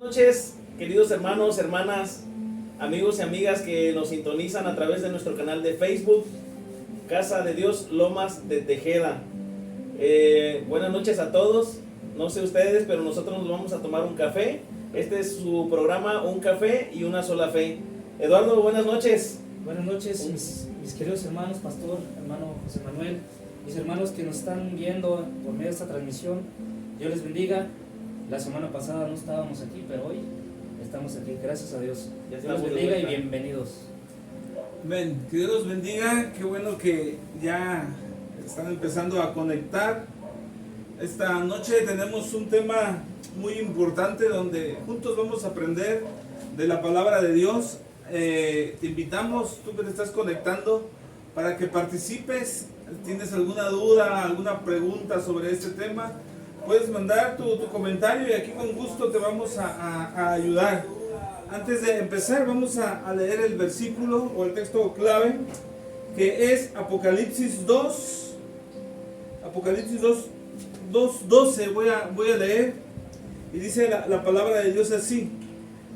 Noches, queridos hermanos, hermanas, amigos y amigas que nos sintonizan a través de nuestro canal de Facebook, Casa de Dios Lomas de Tejeda. Buenas noches a todos. No sé ustedes, pero nosotros nos vamos a tomar un café. Este es su programa, Un Café y Una Sola Fe. Eduardo, buenas noches. Buenas noches, mis queridos hermanos, pastor, hermano José Manuel, mis hermanos que nos están viendo por medio de esta transmisión. Dios les bendiga. La semana pasada no estábamos aquí, pero hoy estamos aquí, gracias a Dios. Dios les bendiga y bienvenidos. Amén. Que Dios los bendiga. Qué bueno que ya están empezando a conectar. Esta noche tenemos un tema muy importante donde juntos vamos a aprender de la palabra de Dios. Te invitamos, tú que te estás conectando, para que participes. ¿Tienes alguna duda, alguna pregunta sobre este tema? Puedes mandar tu comentario y aquí con gusto te vamos a ayudar. Antes de empezar vamos a leer el versículo o el texto clave, que es Apocalipsis 2. Apocalipsis 2:12 voy a leer, y dice la palabra de Dios así: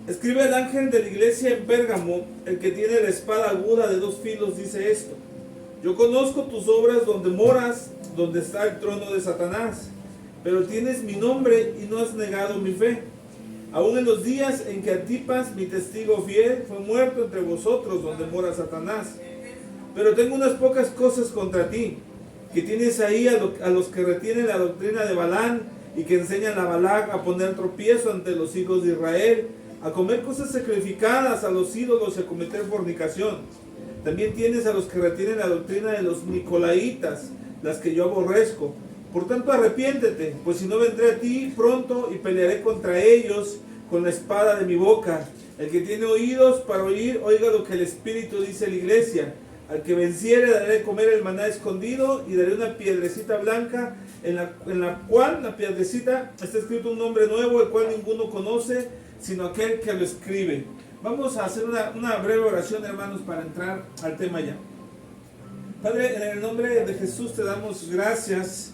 escribe el ángel de la iglesia en Pérgamo, el que tiene la espada aguda de dos filos, dice esto: yo conozco tus obras, donde moras, donde está el trono de Satanás, pero tienes mi nombre y no has negado mi fe. Aún en los días en que Antipas, mi testigo fiel, fue muerto entre vosotros, donde mora Satanás. Pero tengo unas pocas cosas contra ti, que tienes ahí a los que retienen la doctrina de Balaam y que enseñan a Balac a poner tropiezo ante los hijos de Israel, a comer cosas sacrificadas a los ídolos y a cometer fornicación. También tienes a los que retienen la doctrina de los nicolaitas, las que yo aborrezco. Por tanto, arrepiéntete, pues si no, vendré a ti pronto y pelearé contra ellos con la espada de mi boca. El que tiene oídos para oír, oiga lo que el Espíritu dice a la iglesia. Al que venciere daré de comer el maná escondido, y daré una piedrecita blanca en la cual la piedrecita está escrito un nombre nuevo, el cual ninguno conoce sino aquel que lo escribe. Vamos a hacer una breve oración, hermanos, para entrar al tema ya. Padre, en el nombre de Jesús te damos gracias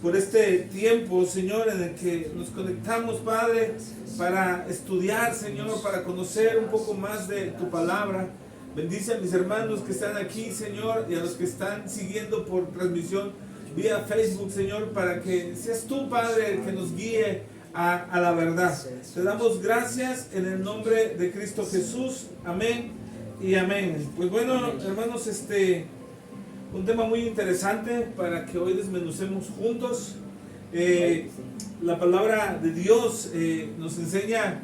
por este tiempo, Señor, en el que nos conectamos, Padre, para estudiar, Señor, para conocer un poco más de tu palabra. Bendice a mis hermanos que están aquí, Señor, y a los que están siguiendo por transmisión vía Facebook, Señor, para que seas tú, Padre, el que nos guíe a la verdad. Te damos gracias en el nombre de Cristo Jesús. Amén y amén. Pues bueno, hermanos, un tema muy interesante para que hoy desmenucemos juntos. La palabra de Dios nos enseña.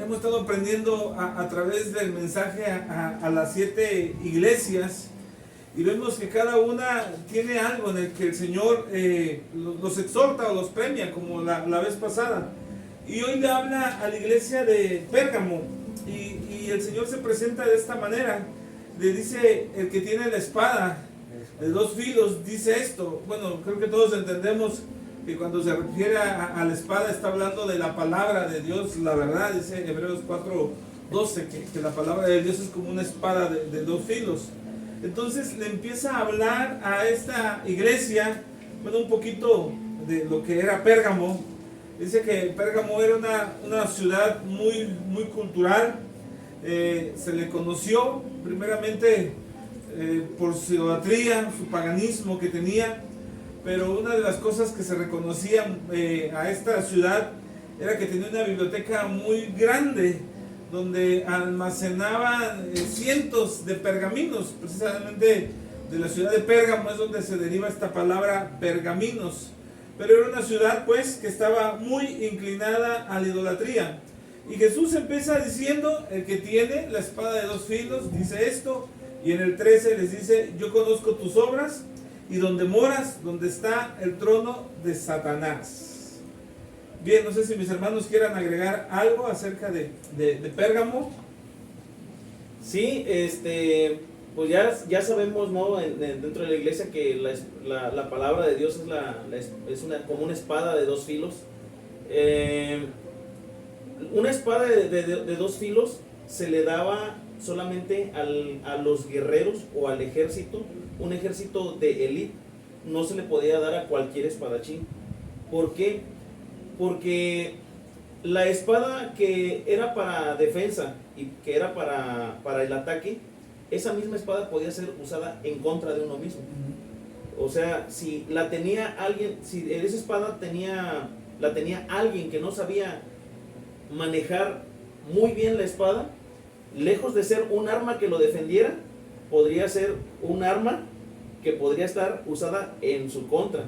Hemos estado aprendiendo a través del mensaje a las 7 iglesias, y vemos que cada una tiene algo en el que el Señor los exhorta o los premia, como la vez pasada. Y hoy le habla a la iglesia de Pérgamo, y el Señor se presenta de esta manera. Le dice: el que tiene la espada de dos filos, dice esto. Bueno, creo que todos entendemos que cuando se refiere a la espada está hablando de la palabra de Dios, la verdad. Dice Hebreos 4:12 que la palabra de Dios es como una espada de dos filos. Entonces le empieza a hablar a esta iglesia, bueno, un poquito de lo que era Pérgamo. Dice que Pérgamo era una ciudad muy, muy cultural. Se le conoció primeramente por su idolatría, su paganismo que tenía. Pero una de las cosas que se reconocía a esta ciudad era que tenía una biblioteca muy grande, donde almacenaban cientos de pergaminos. Precisamente de la ciudad de Pérgamo es donde se deriva esta palabra pergaminos. Pero era una ciudad, pues, que estaba muy inclinada a la idolatría. Y Jesús empieza diciendo: el que tiene la espada de dos filos, dice esto. Y en el 13 les dice: yo conozco tus obras, y donde moras, donde está el trono de Satanás. Bien, no sé si mis hermanos quieran agregar algo acerca de Pérgamo. Sí, pues ya sabemos, ¿no? Dentro de la iglesia que la palabra de Dios es como una espada de dos filos. Una espada de dos filos se le daba solamente a los guerreros o al ejército, un ejército de élite. No se le podía dar a cualquier espadachín. ¿Por qué? Porque la espada que era para defensa y que era para el ataque, esa misma espada podía ser usada en contra de uno mismo. O sea, si la tenía alguien, si esa espada la tenía alguien que no sabía manejar muy bien la espada, lejos de ser un arma que lo defendiera, podría ser un arma que podría estar usada en su contra.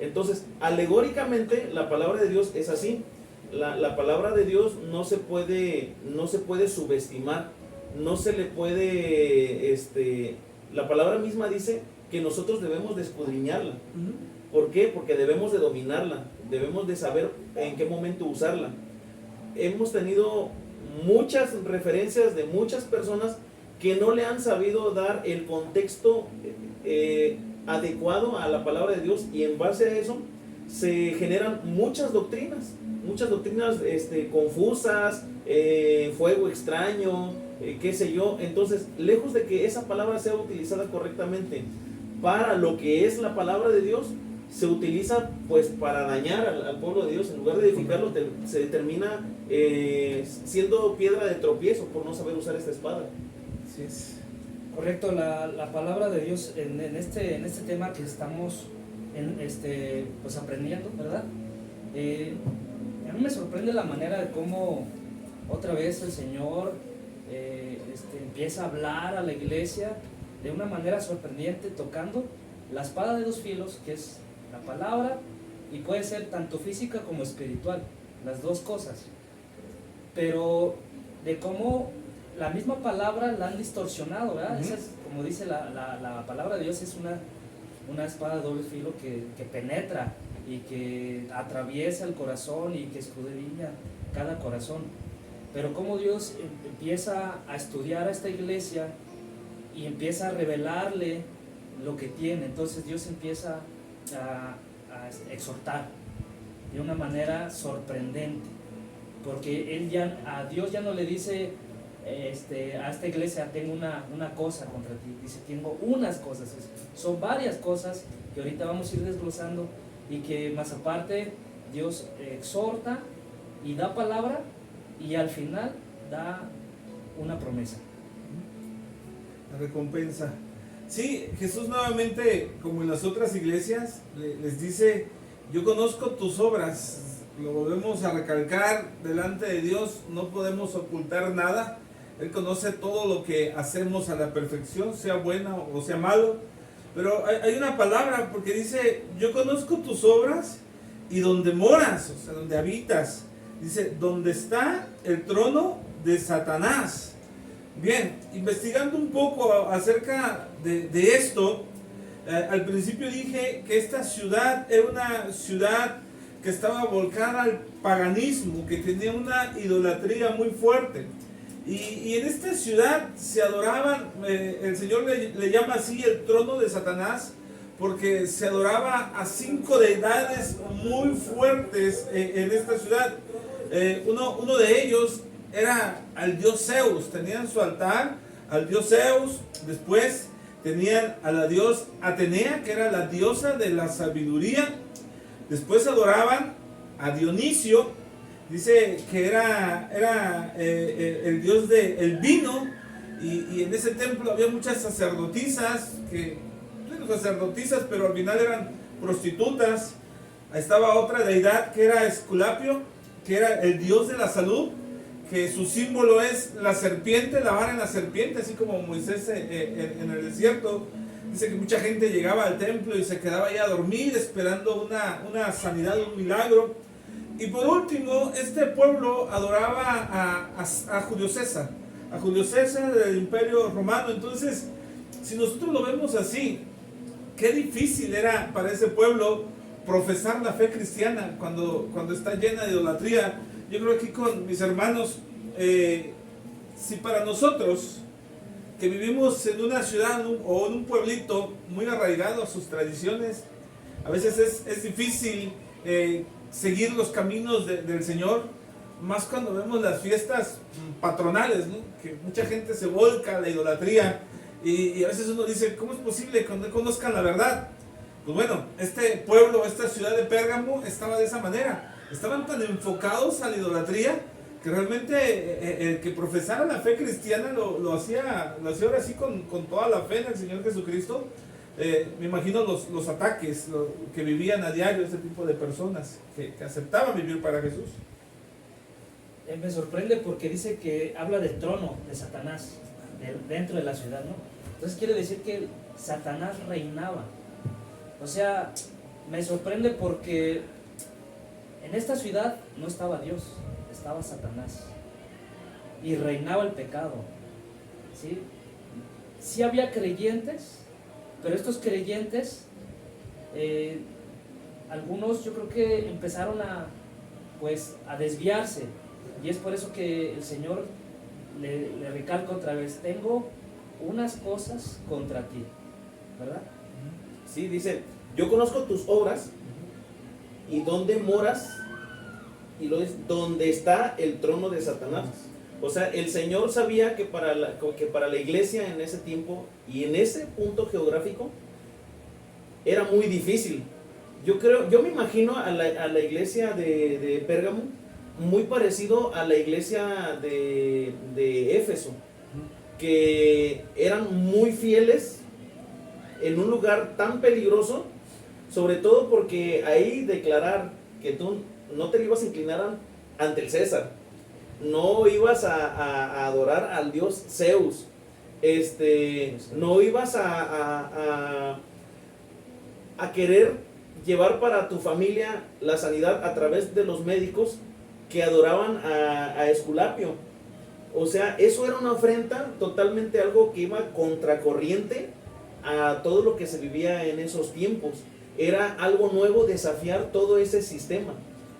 Entonces, alegóricamente, la palabra de Dios es así. La palabra de Dios no se puede subestimar, no se le puede, la palabra misma dice que nosotros debemos de escudriñarla. ¿Por qué? Porque debemos de dominarla, debemos de saber en qué momento usarla. Hemos tenido muchas referencias de muchas personas que no le han sabido dar el contexto adecuado a la palabra de Dios, y en base a eso se generan muchas doctrinas confusas, fuego extraño, qué sé yo. Entonces, lejos de que esa palabra sea utilizada correctamente para lo que es la palabra de Dios, se utiliza pues para dañar al pueblo de Dios. En lugar de edificarlo, se termina siendo piedra de tropiezo por no saber usar esta espada. Sí, es correcto. La palabra de Dios en este tema que estamos pues aprendiendo, ¿verdad? A mí me sorprende la manera de cómo otra vez el Señor empieza a hablar a la iglesia de una manera sorprendente, tocando la espada de dos filos, que es la palabra, y puede ser tanto física como espiritual, las dos cosas. Pero de cómo la misma palabra la han distorsionado, ¿verdad? Esa es, como dice la palabra de Dios, es una espada de doble filo que penetra y que atraviesa el corazón y que escudriña cada corazón. Pero cómo Dios empieza a estudiar a esta iglesia y empieza a revelarle lo que tiene. Entonces Dios empieza a exhortar de una manera sorprendente, porque a Dios ya no le dice a esta iglesia: tengo una cosa contra ti. Dice: tengo unas cosas. Son varias cosas que ahorita vamos a ir desglosando, y que más aparte Dios exhorta y da palabra, y al final da una promesa. La recompensa. Sí, Jesús nuevamente, como en las otras iglesias, les dice: yo conozco tus obras. Lo volvemos a recalcar, delante de Dios no podemos ocultar nada. Él conoce todo lo que hacemos a la perfección, sea bueno o sea malo. Pero hay una palabra, porque dice: yo conozco tus obras y donde moras, o sea, donde habitas. Dice: donde está el trono de Satanás. Bien, investigando un poco acerca de esto, al principio dije que esta ciudad era una ciudad que estaba volcada al paganismo, que tenía una idolatría muy fuerte. Y en esta ciudad se adoraban, el Señor le llama así el trono de Satanás, porque se adoraba a 5 deidades muy fuertes en esta ciudad. Uno de ellos era al dios Zeus. Tenían su altar al dios Zeus. Después tenían a la diosa Atenea, que era la diosa de la sabiduría. Después adoraban a Dionisio. Dice que era el dios del vino. Y en ese templo había muchas sacerdotisas, pero al final eran prostitutas. Estaba otra deidad que era Esculapio, que era el dios de la salud, que su símbolo es la serpiente, la vara en la serpiente, así como Moisés en el desierto. Dice que mucha gente llegaba al templo y se quedaba ahí a dormir esperando una sanidad, un milagro. Y por último, este pueblo adoraba a Julio César, del Imperio Romano. Entonces, si nosotros lo vemos así, qué difícil era para ese pueblo profesar la fe cristiana cuando está llena de idolatría. Yo creo que aquí con mis hermanos, si para nosotros que vivimos en una ciudad o en un pueblito muy arraigado a sus tradiciones, a veces es difícil seguir los caminos del Señor, más cuando vemos las fiestas patronales, ¿no? Que mucha gente se volca a la idolatría, y a veces uno dice: ¿cómo es posible que no conozcan la verdad? Pues bueno, este pueblo, esta ciudad de Pérgamo estaba de esa manera. estaban tan enfocados a la idolatría que realmente el que profesara la fe cristiana lo hacía ahora sí con toda la fe en el Señor Jesucristo. Me imagino los ataques que vivían a diario este tipo de personas que aceptaban vivir para Jesús. Me sorprende porque dice que habla del trono de Satanás dentro de la ciudad, ¿no? Entonces quiere decir que Satanás reinaba. O sea, me sorprende porque en esta ciudad no estaba Dios, estaba Satanás y reinaba el pecado, ¿sí? Sí había creyentes, pero estos creyentes, algunos yo creo que empezaron a desviarse, y es por eso que el Señor le recalca otra vez: tengo unas cosas contra ti, ¿verdad? Sí, dice, yo conozco tus obras y dónde moras, y lo es donde está el trono de Satanás. O sea, el Señor sabía que para la iglesia en ese tiempo y en ese punto geográfico era muy difícil. Yo me imagino a la iglesia de Pérgamo muy parecido a la iglesia de Éfeso, que eran muy fieles en un lugar tan peligroso, sobre todo porque ahí declarar que tú no te ibas a inclinar ante el César, no ibas a adorar al dios Zeus, no ibas a querer llevar para tu familia la sanidad a través de los médicos que adoraban a Esculapio. O sea, eso era una afrenta, totalmente algo que iba contracorriente a todo lo que se vivía en esos tiempos. Era algo nuevo desafiar todo ese sistema.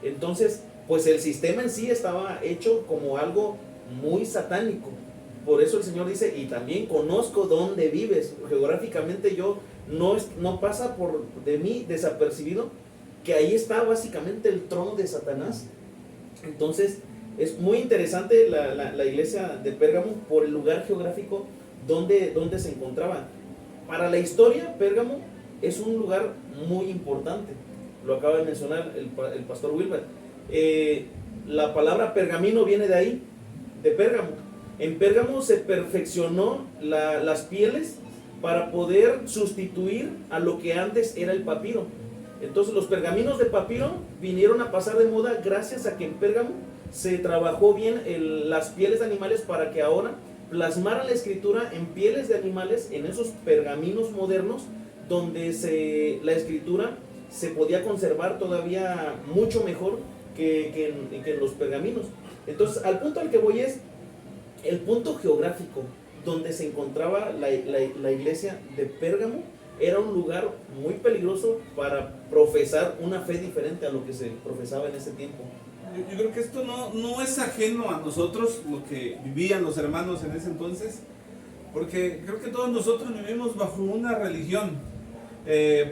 Entonces, pues el sistema en sí estaba hecho como algo muy satánico. Por eso el Señor dice, y también conozco dónde vives. Geográficamente no pasa de mí desapercibido que ahí está básicamente el trono de Satanás. Entonces, es muy interesante la iglesia de Pérgamo por el lugar geográfico donde se encontraba. Para la historia, Pérgamo es un lugar muy importante. Lo acaba de mencionar el pastor Wilber. La palabra pergamino viene de ahí, de Pérgamo. En Pérgamo se perfeccionó las pieles para poder sustituir a lo que antes era el papiro. Entonces los pergaminos de papiro vinieron a pasar de moda gracias a que en Pérgamo se trabajó bien las pieles de animales para que ahora plasmaran la escritura en pieles de animales, en esos pergaminos modernos, donde la escritura se podía conservar todavía mucho mejor que en los pergaminos. Entonces, al punto al que voy es el punto geográfico donde se encontraba la iglesia de Pérgamo. Era un lugar muy peligroso para profesar una fe diferente a lo que se profesaba en ese tiempo. Yo creo que esto no es ajeno a nosotros, lo que vivían los hermanos en ese entonces, porque creo que todos nosotros vivimos bajo una religión,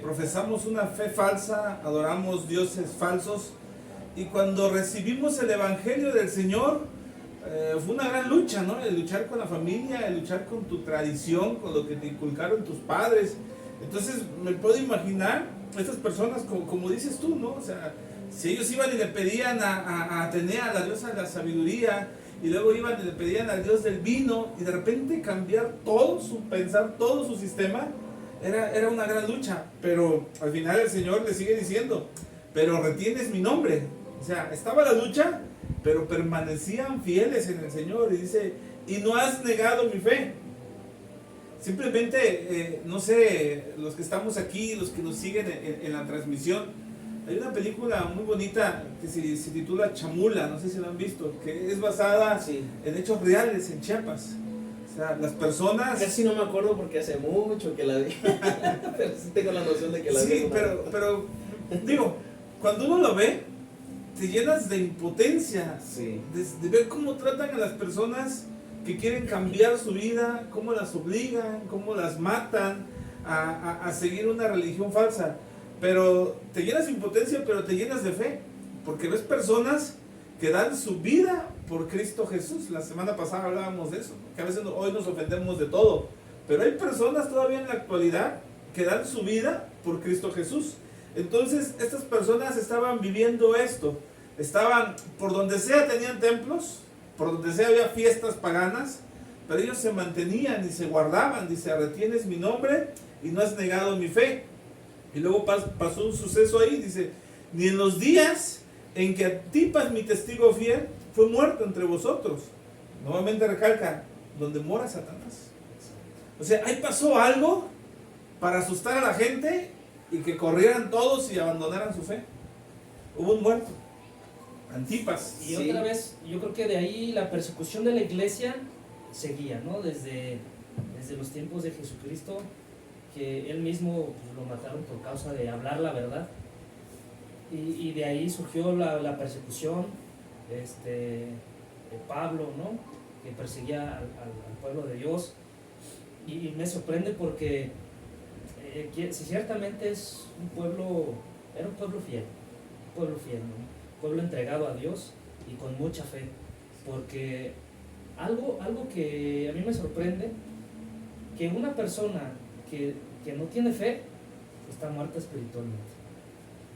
profesamos una fe falsa, adoramos dioses falsos, y cuando recibimos el evangelio del Señor, fue una gran lucha, ¿no? El luchar con la familia, el luchar con tu tradición, con lo que te inculcaron tus padres. Entonces me puedo imaginar estas personas como dices tú, ¿no? O sea, si ellos iban y le pedían a Atenea, la diosa de la sabiduría, y luego iban y le pedían al dios del vino, y de repente cambiar todo su pensar, todo su sistema, era una gran lucha. Pero al final el Señor le sigue diciendo, pero retienes mi nombre. O sea, estaba la lucha, pero permanecían fieles en el Señor, y dice, y no has negado mi fe. Simplemente, no sé, los que estamos aquí, los que nos siguen en la transmisión, hay una película muy bonita que se titula Chamula, no sé si lo han visto, que es basada en hechos reales en Chiapas. O sea, las personas... Casi no me acuerdo porque hace mucho que la vi, pero sí tengo la noción de que la vi. Sí, pero digo, cuando uno lo ve, te llenas de impotencia, de ver cómo tratan a las personas que quieren cambiar su vida, cómo las obligan, cómo las matan a seguir una religión falsa. Pero te llenas de impotencia, pero te llenas de fe, porque ves personas que dan su vida por Cristo Jesús. La semana pasada hablábamos de eso, que a veces hoy nos ofendemos de todo, pero hay personas todavía en la actualidad que dan su vida por Cristo Jesús. Entonces estas personas estaban viviendo esto. estaban, por donde sea tenían templos, por donde sea había fiestas paganas, pero ellos se mantenían y se guardaban. Dice, retienes mi nombre y no has negado mi fe. Y luego pasó un suceso ahí, dice, ni en los días en que Antipas, mi testigo fiel, fue muerto entre vosotros. Nuevamente recalca, donde mora Satanás. O sea, ahí pasó algo para asustar a la gente y que corrieran todos y abandonaran su fe. Hubo un muerto, Antipas. Y otra vez, yo creo que de ahí la persecución de la iglesia seguía, ¿no? Desde los tiempos de Jesucristo, que él mismo pues, lo mataron por causa de hablar la verdad. Y de ahí surgió la persecución de Pablo, ¿no? Que perseguía al pueblo de Dios. Y me sorprende porque si ciertamente es era un pueblo fiel, ¿no? Un pueblo entregado a Dios y con mucha fe. Porque algo que a mí me sorprende, que una persona que no tiene fe está muerta espiritualmente.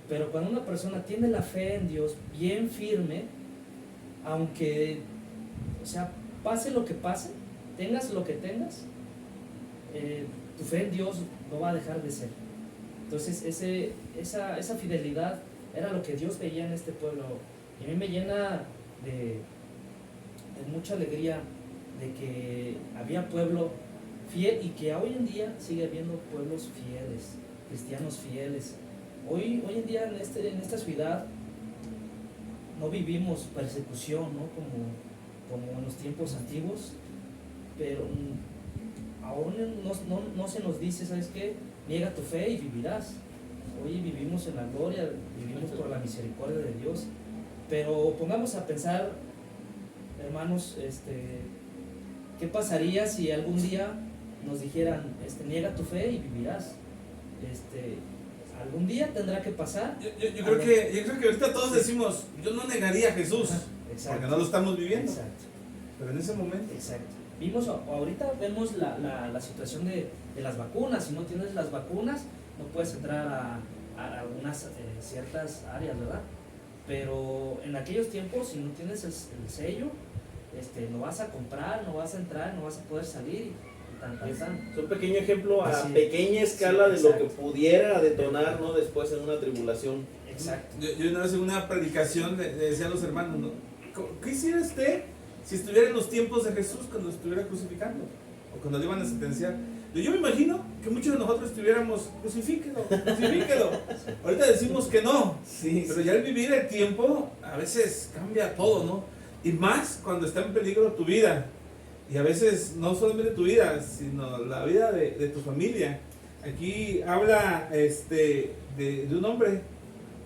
Pero cuando una persona tiene la fe en Dios bien firme, aunque, o sea, pase lo que pase, tengas lo que tengas, tu fe en Dios no va a dejar de ser. Entonces esa fidelidad era lo que Dios veía en este pueblo. Y a mí me llena de mucha alegría de que había pueblo fiel y que hoy en día sigue habiendo pueblos fieles, cristianos fieles. Hoy en día en esta ciudad no vivimos persecución, ¿no? como en los tiempos antiguos, pero aún no se nos dice, ¿sabes qué? Niega tu fe y vivirás. Hoy vivimos en la gloria, vivimos por la misericordia de Dios. Pero pongamos a pensar, hermanos, ¿qué pasaría si algún día nos dijeran, niega tu fe y vivirás? Algún día tendrá que pasar. Yo creo que ahorita todos decimos, yo no negaría a Jesús, porque no lo estamos viviendo. Exacto. Pero en ese momento. Exacto. Ahorita vemos la situación de las vacunas. Si no tienes las vacunas, no puedes entrar a algunas ciertas áreas, ¿verdad? Pero en aquellos tiempos, si no tienes el sello, no vas a comprar, no vas a entrar, no vas a poder salir. Es un pequeño ejemplo a pequeña escala de lo que pudiera detonar, ¿no? Después en una tribulación. Exacto. Yo una vez en una predicación le decía a los hermanos, ¿no? ¿Qué hiciera usted si estuviera en los tiempos de Jesús cuando estuviera crucificando? O cuando le iban a sentenciar. Yo me imagino que muchos de nosotros estuviéramos, crucifíquelo. Ahorita decimos que no, pero ya el vivir el tiempo a veces cambia todo, ¿no? Y más cuando está en peligro tu vida. Y a veces no solamente tu vida, sino la vida de tu familia. Aquí habla de un hombre,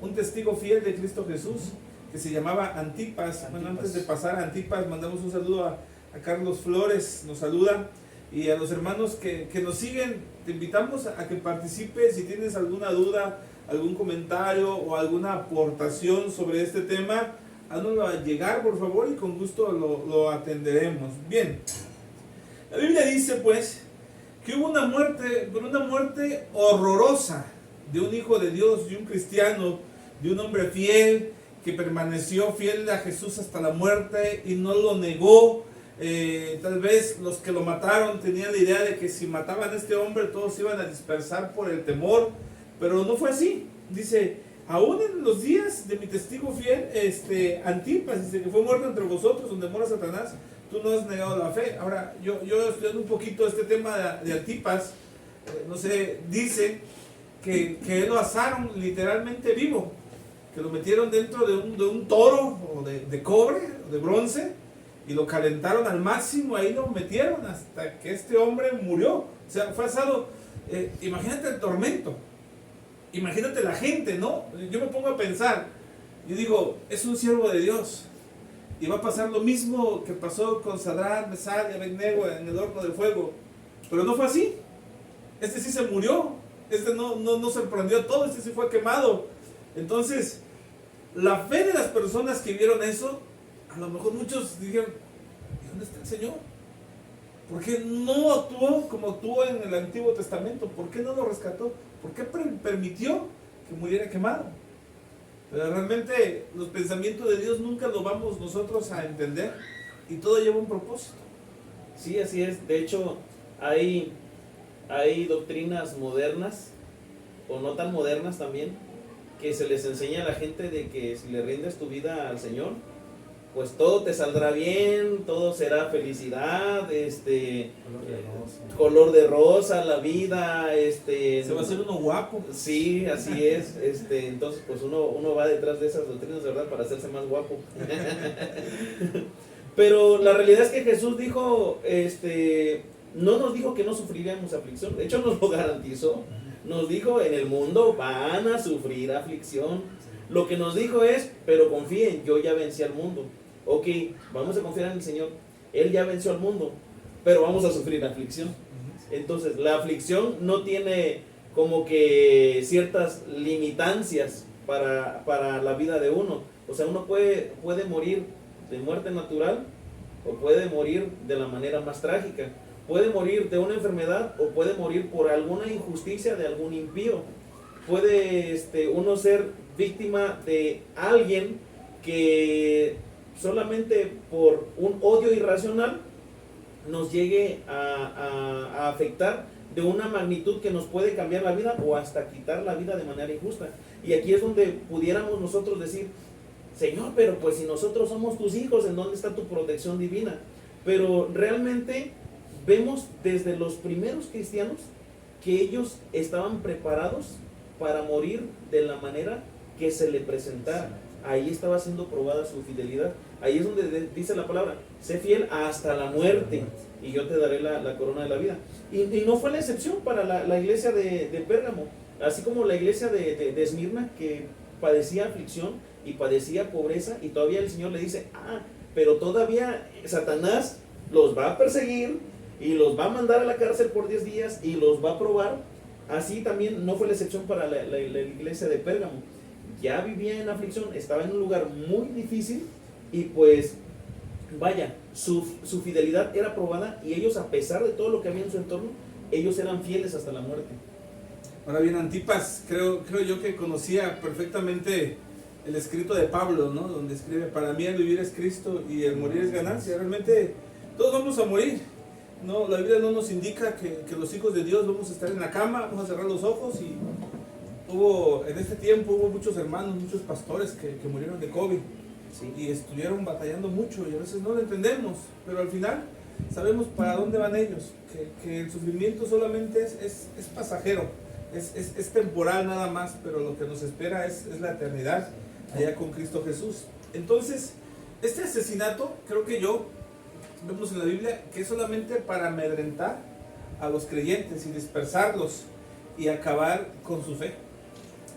un testigo fiel de Cristo Jesús, que se llamaba Antipas. Bueno, antes de pasar a Antipas, mandamos un saludo a Carlos Flores, nos saluda. Y a los hermanos que nos siguen, te invitamos a que participes. Si tienes alguna duda, algún comentario o alguna aportación sobre este tema, háznoslo llegar, por favor, y con gusto lo atenderemos. Bien, la Biblia dice pues que hubo una muerte horrorosa de un hijo de Dios, de un cristiano, de un hombre fiel, que permaneció fiel a Jesús hasta la muerte y no lo negó. Tal vez los que lo mataron tenían la idea de que si mataban a este hombre todos se iban a dispersar por el temor, pero no fue así. Dice, aún en los días de mi testigo fiel, Antipas, dice que fue muerto entre vosotros donde mora Satanás, tú no has negado la fe. Ahora, yo estudiando un poquito este tema de Antipas, no sé, dice que él lo asaron literalmente vivo, que lo metieron dentro de un toro o de cobre o de bronce, y lo calentaron al máximo, ahí lo metieron hasta que este hombre murió. O sea, fue asado. Imagínate el tormento, imagínate la gente, ¿no? Yo me pongo a pensar, yo digo, es un siervo de Dios, y va a pasar lo mismo que pasó con Sadrach, Mesach y Abednego en el horno de fuego, pero no fue así. Este sí se murió, no se prendió todo, este sí fue quemado. Entonces, la fe de las personas que vieron eso, a lo mejor muchos dijeron, ¿y dónde está el Señor? ¿Por qué no actuó como actuó en el Antiguo Testamento? ¿Por qué no lo rescató? ¿Por qué permitió que muriera quemado? Pero realmente los pensamientos de Dios nunca los vamos nosotros a entender y todo lleva un propósito. Sí, así es. De hecho, hay doctrinas modernas, o no tan modernas también, que se les enseña a la gente de que si le rindes tu vida al Señor, pues todo te saldrá bien, todo será felicidad, color de rosa, la vida, Se va a hacer uno guapo. Sí, así es. Entonces, pues uno va detrás de esas doctrinas, ¿verdad? Para hacerse más guapo. Pero la realidad es que Jesús dijo, no nos dijo que no sufriríamos aflicción. De hecho, nos lo garantizó. Nos dijo, en el mundo van a sufrir aflicción. Lo que nos dijo es, pero confíen, yo ya vencí al mundo. Ok, vamos a confiar en el Señor. Él ya venció al mundo, pero vamos a sufrir aflicción. Entonces, la aflicción no tiene como que ciertas limitancias para la vida de uno. O sea, uno puede morir de muerte natural o puede morir de la manera más trágica. Puede morir de una enfermedad o puede morir por alguna injusticia de algún impío. Puede uno ser víctima de alguien que solamente por un odio irracional nos llegue a afectar de una magnitud que nos puede cambiar la vida o hasta quitar la vida de manera injusta. Y aquí es donde pudiéramos nosotros decir, Señor, pero pues si nosotros somos tus hijos, ¿en dónde está tu protección divina? Pero realmente vemos desde los primeros cristianos que ellos estaban preparados para morir de la manera que se le presentara. Ahí estaba siendo probada su fidelidad. Ahí es donde dice la palabra, sé fiel hasta la muerte y yo te daré la corona de la vida. Y no fue la excepción para la iglesia de Pérgamo, así como la iglesia de Esmirna, que padecía aflicción y padecía pobreza, y todavía el Señor le dice, pero todavía Satanás los va a perseguir y los va a mandar a la cárcel por 10 días y los va a probar. Así también no fue la excepción para la iglesia de Pérgamo. Ya vivía en aflicción, estaba en un lugar muy difícil y pues vaya, su fidelidad era probada y ellos, a pesar de todo lo que había en su entorno, ellos eran fieles hasta la muerte. Ahora bien, Antipas, creo yo que conocía perfectamente el escrito de Pablo, ¿no? Donde escribe, para mí el vivir es Cristo y el morir es ganancia. Realmente todos vamos a morir, ¿no? La Biblia no nos indica que los hijos de Dios vamos a estar en la cama, vamos a cerrar los ojos. Y en este tiempo hubo muchos hermanos, muchos pastores que murieron de COVID. Sí. Y estuvieron batallando mucho y a veces no lo entendemos, pero al final sabemos para dónde van ellos, que el sufrimiento solamente es pasajero, es temporal nada más, pero lo que nos espera es la eternidad allá con Cristo Jesús. Entonces, este asesinato, creo que vemos en la Biblia que es solamente para amedrentar a los creyentes y dispersarlos y acabar con su fe.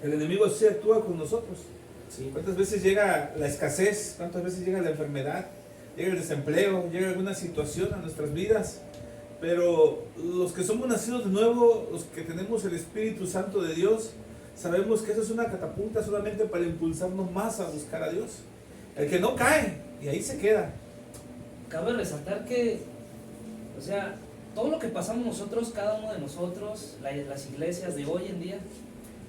El enemigo así actúa con nosotros. Sí. ¿Cuántas veces llega la escasez? ¿Cuántas veces llega la enfermedad? Llega el desempleo, llega alguna situación a nuestras vidas. Pero los que somos nacidos de nuevo, los que tenemos el Espíritu Santo de Dios, sabemos que eso es una catapulta solamente para impulsarnos más a buscar a Dios. El que no cae, y ahí se queda. Cabe resaltar que, o sea, todo lo que pasamos nosotros, cada uno de nosotros, las iglesias de hoy en día,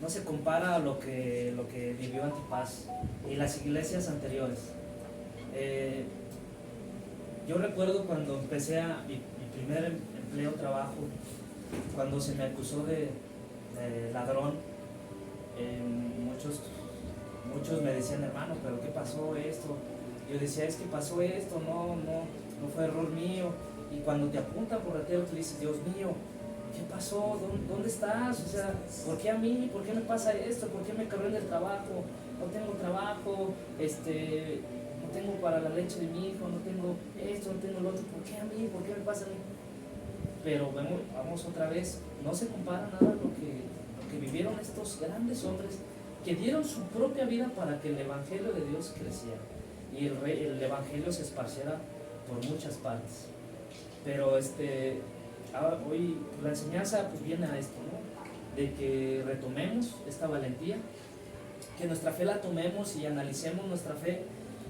no se compara a lo que vivió Antipas y las iglesias anteriores. Yo recuerdo cuando empecé mi primer empleo, trabajo, cuando se me acusó de ladrón, muchos me decían, hermano, pero ¿qué pasó esto? Yo decía, es que pasó esto, no fue error mío. Y cuando te apuntan por ratero, tú dices, Dios mío, ¿qué pasó? ¿Dónde estás? O sea, ¿por qué a mí? ¿Por qué me pasa esto? ¿Por qué me corren del trabajo? No tengo trabajo, no tengo para la leche de mi hijo, no tengo esto, no tengo lo otro. ¿Por qué a mí? ¿Por qué me pasa a mí? Pero vamos otra vez, no se compara nada lo que vivieron estos grandes hombres que dieron su propia vida para que el Evangelio de Dios creciera y el Evangelio se esparciera por muchas partes. Pero hoy la enseñanza pues viene a esto, ¿no? De que retomemos esta valentía, que nuestra fe la tomemos y analicemos nuestra fe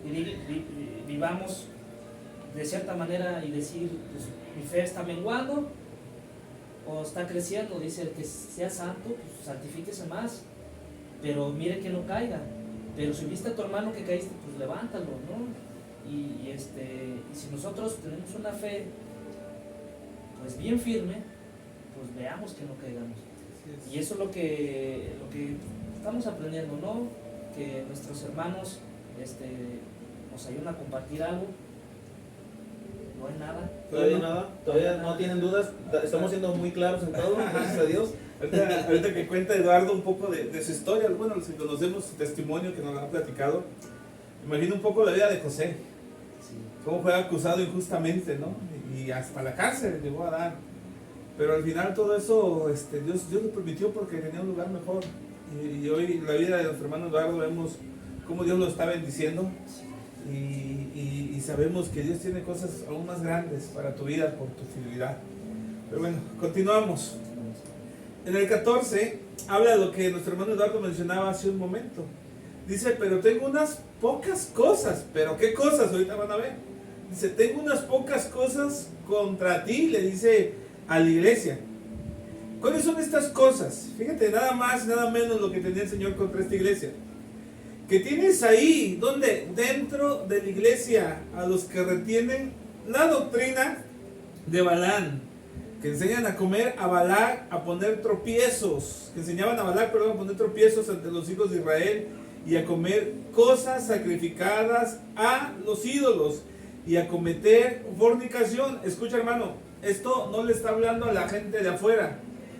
y vivamos de cierta manera y decir, pues, mi fe está menguando o está creciendo. Dice, el que sea santo, pues santifíquese más, pero mire que no caiga. pero si viste a tu hermano que caíste, pues levántalo, ¿no? Y si nosotros tenemos una fe, pues bien firme, pues veamos que no caigamos. Y eso es lo que estamos aprendiendo, ¿no? Que nuestros hermanos nos ayudan a compartir algo. No hay nada. Todavía nada, todavía no tienen dudas, estamos siendo muy claros en todo, gracias a Dios. Ahorita que cuenta Eduardo un poco de su historia, bueno, si conocemos su testimonio que nos ha platicado, imagino un poco la vida de José, Sí. cómo fue acusado injustamente, ¿no? Y hasta la cárcel llegó a dar. Pero al final todo eso Dios lo permitió porque tenía un lugar mejor. Y hoy en la vida de nuestro hermano Eduardo vemos cómo Dios lo está bendiciendo. Y sabemos que Dios tiene cosas aún más grandes para tu vida por tu fidelidad. Pero bueno, continuamos. En el 14 habla de lo que nuestro hermano Eduardo mencionaba hace un momento. Dice, pero tengo unas pocas cosas. ¿Pero qué cosas? Ahorita van a ver. Dice, tengo unas pocas cosas contra ti, le dice a la iglesia. ¿Cuáles son estas cosas? Fíjate, nada más, nada menos lo que tenía el Señor contra esta iglesia. Que tienes ahí, ¿dónde? Dentro de la iglesia, a los que retienen la doctrina de Balaam, que enseñan a comer a Balac, a poner tropiezos, que enseñaban a Balac, perdón, a poner tropiezos ante los hijos de Israel y a comer cosas sacrificadas a los ídolos y a cometer fornicación. Escucha, hermano, esto no le está hablando a la gente de afuera,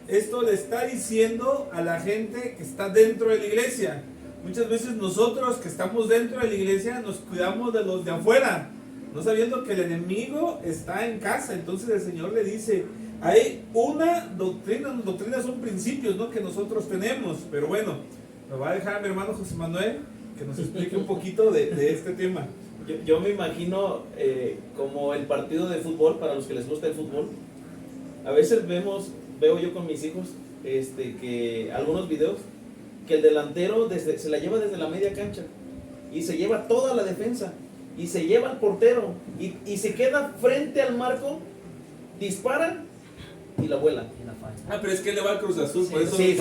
esto le está diciendo a la gente que está dentro de la iglesia. Muchas veces nosotros que estamos dentro de la iglesia nos cuidamos de los de afuera, no sabiendo que el enemigo está en casa. Entonces el Señor le dice, hay una doctrina, doctrinas son principios, ¿no?, que nosotros tenemos. Pero bueno, me va a dejar mi hermano José Manuel que nos explique un poquito de este tema. Yo me imagino como el partido de fútbol, para los que les gusta el fútbol. A veces veo yo con mis hijos que algunos videos que el delantero se la lleva desde la media cancha y se lleva toda la defensa y se lleva al portero y se queda frente al marco, disparan y la vuelan. Y la falla. Ah, pero es que él le va al Cruz Azul, por eso Sí,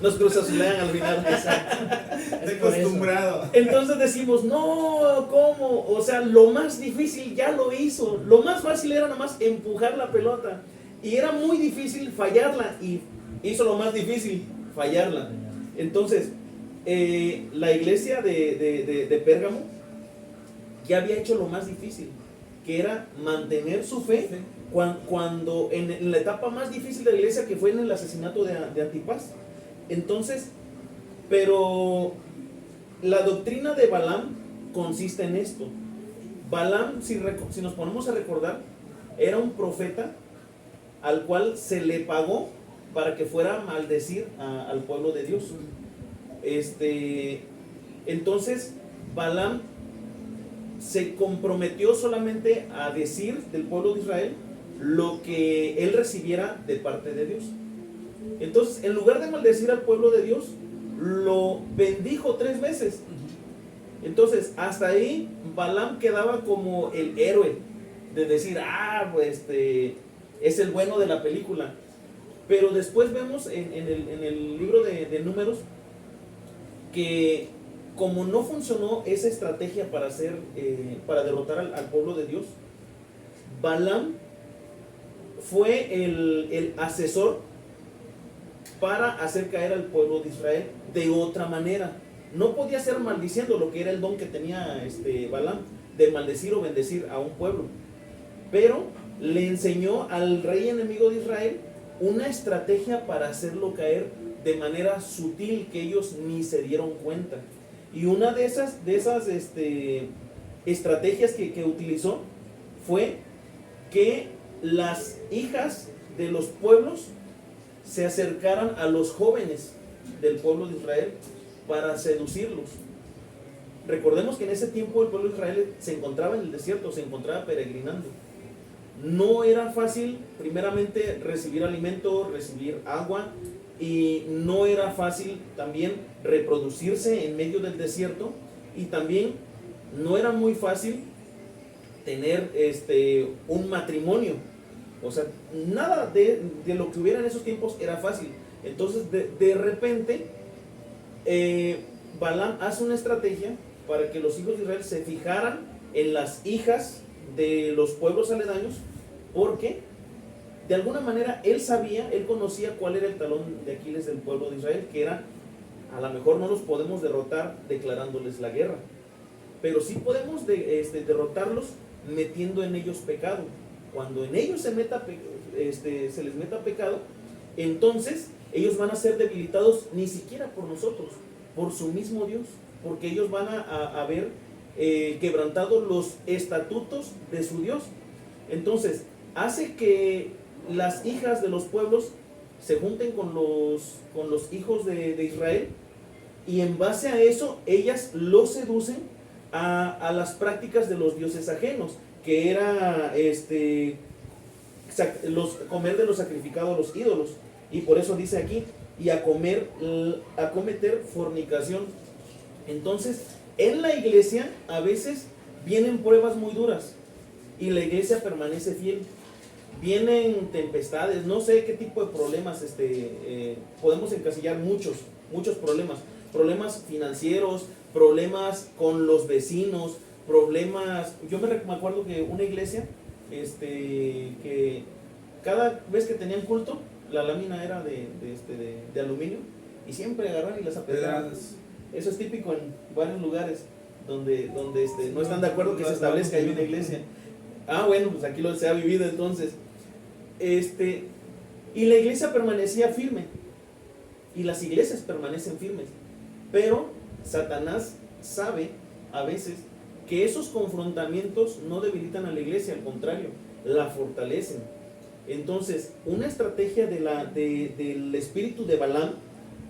los cruzazulean al final. está acostumbrado. Entonces decimos, no, ¿cómo? O sea, lo más difícil ya lo hizo. Lo más fácil era nada más empujar la pelota. Y era muy difícil fallarla. Y hizo lo más difícil, fallarla. Entonces, la iglesia de Pérgamo ya había hecho lo más difícil, que era mantener su fe cuando en la etapa más difícil de la iglesia, que fue en el asesinato de Antipas. Entonces, pero la doctrina de Balaam consiste en esto. Balaam, si nos ponemos a recordar, era un profeta al cual se le pagó para que fuera a maldecir al pueblo de Dios. Entonces Balaam se comprometió solamente a decir del pueblo de Israel lo que él recibiera de parte de Dios. Entonces, en lugar de maldecir al pueblo de Dios, lo bendijo 3 veces. Entonces, hasta ahí Balaam quedaba como el héroe de decir, es el bueno de la película. Pero después vemos en el libro de Números que como no funcionó esa estrategia para derrotar al pueblo de Dios, Balaam fue el asesor para hacer caer al pueblo de Israel de otra manera. No podía ser maldiciendo, lo que era el don que tenía Balaam, de maldecir o bendecir a un pueblo, pero le enseñó al rey enemigo de Israel una estrategia para hacerlo caer de manera sutil, que ellos ni se dieron cuenta. Y una de esas estrategias que utilizó fue que las hijas de los pueblos se acercaran a los jóvenes del pueblo de Israel para seducirlos. Recordemos que en ese tiempo el pueblo de Israel se encontraba en el desierto, se encontraba peregrinando. No era fácil, primeramente, recibir alimento, recibir agua, y no era fácil también reproducirse en medio del desierto, y también no era muy fácil tener un matrimonio. O sea, nada de lo que hubiera en esos tiempos era fácil. Entonces de repente Balaam hace una estrategia para que los hijos de Israel se fijaran en las hijas de los pueblos aledaños, porque de alguna manera él conocía cuál era el talón de Aquiles del pueblo de Israel, que era, a lo mejor no los podemos derrotar declarándoles la guerra, pero sí podemos derrotarlos metiendo en ellos pecado. Cuando en ellos se les meta pecado, entonces ellos van a ser debilitados ni siquiera por nosotros, por su mismo Dios, porque ellos van a haber quebrantado los estatutos de su Dios. Entonces hace que las hijas de los pueblos se junten con los hijos de Israel, y en base a eso ellas los seducen a las prácticas de los dioses ajenos, que era comer de lo sacrificado a los ídolos. Y por eso dice aquí, y a cometer fornicación. Entonces en la iglesia a veces vienen pruebas muy duras y la iglesia permanece fiel. Vienen tempestades, no sé qué tipo de problemas, podemos encasillar muchos problemas financieros, problemas con los vecinos, problemas. Yo me acuerdo que una iglesia, que cada vez que tenían culto, la lámina era de aluminio, y siempre agarran y las apretaban. Eso es típico en varios lugares donde no están de acuerdo que se establezca ahí una iglesia. Bueno, pues aquí se ha vivido entonces. Y la iglesia permanecía firme, y las iglesias permanecen firmes, pero Satanás sabe a veces que esos confrontamientos no debilitan a la iglesia, al contrario, la fortalecen. Entonces, una estrategia del espíritu de Balaam,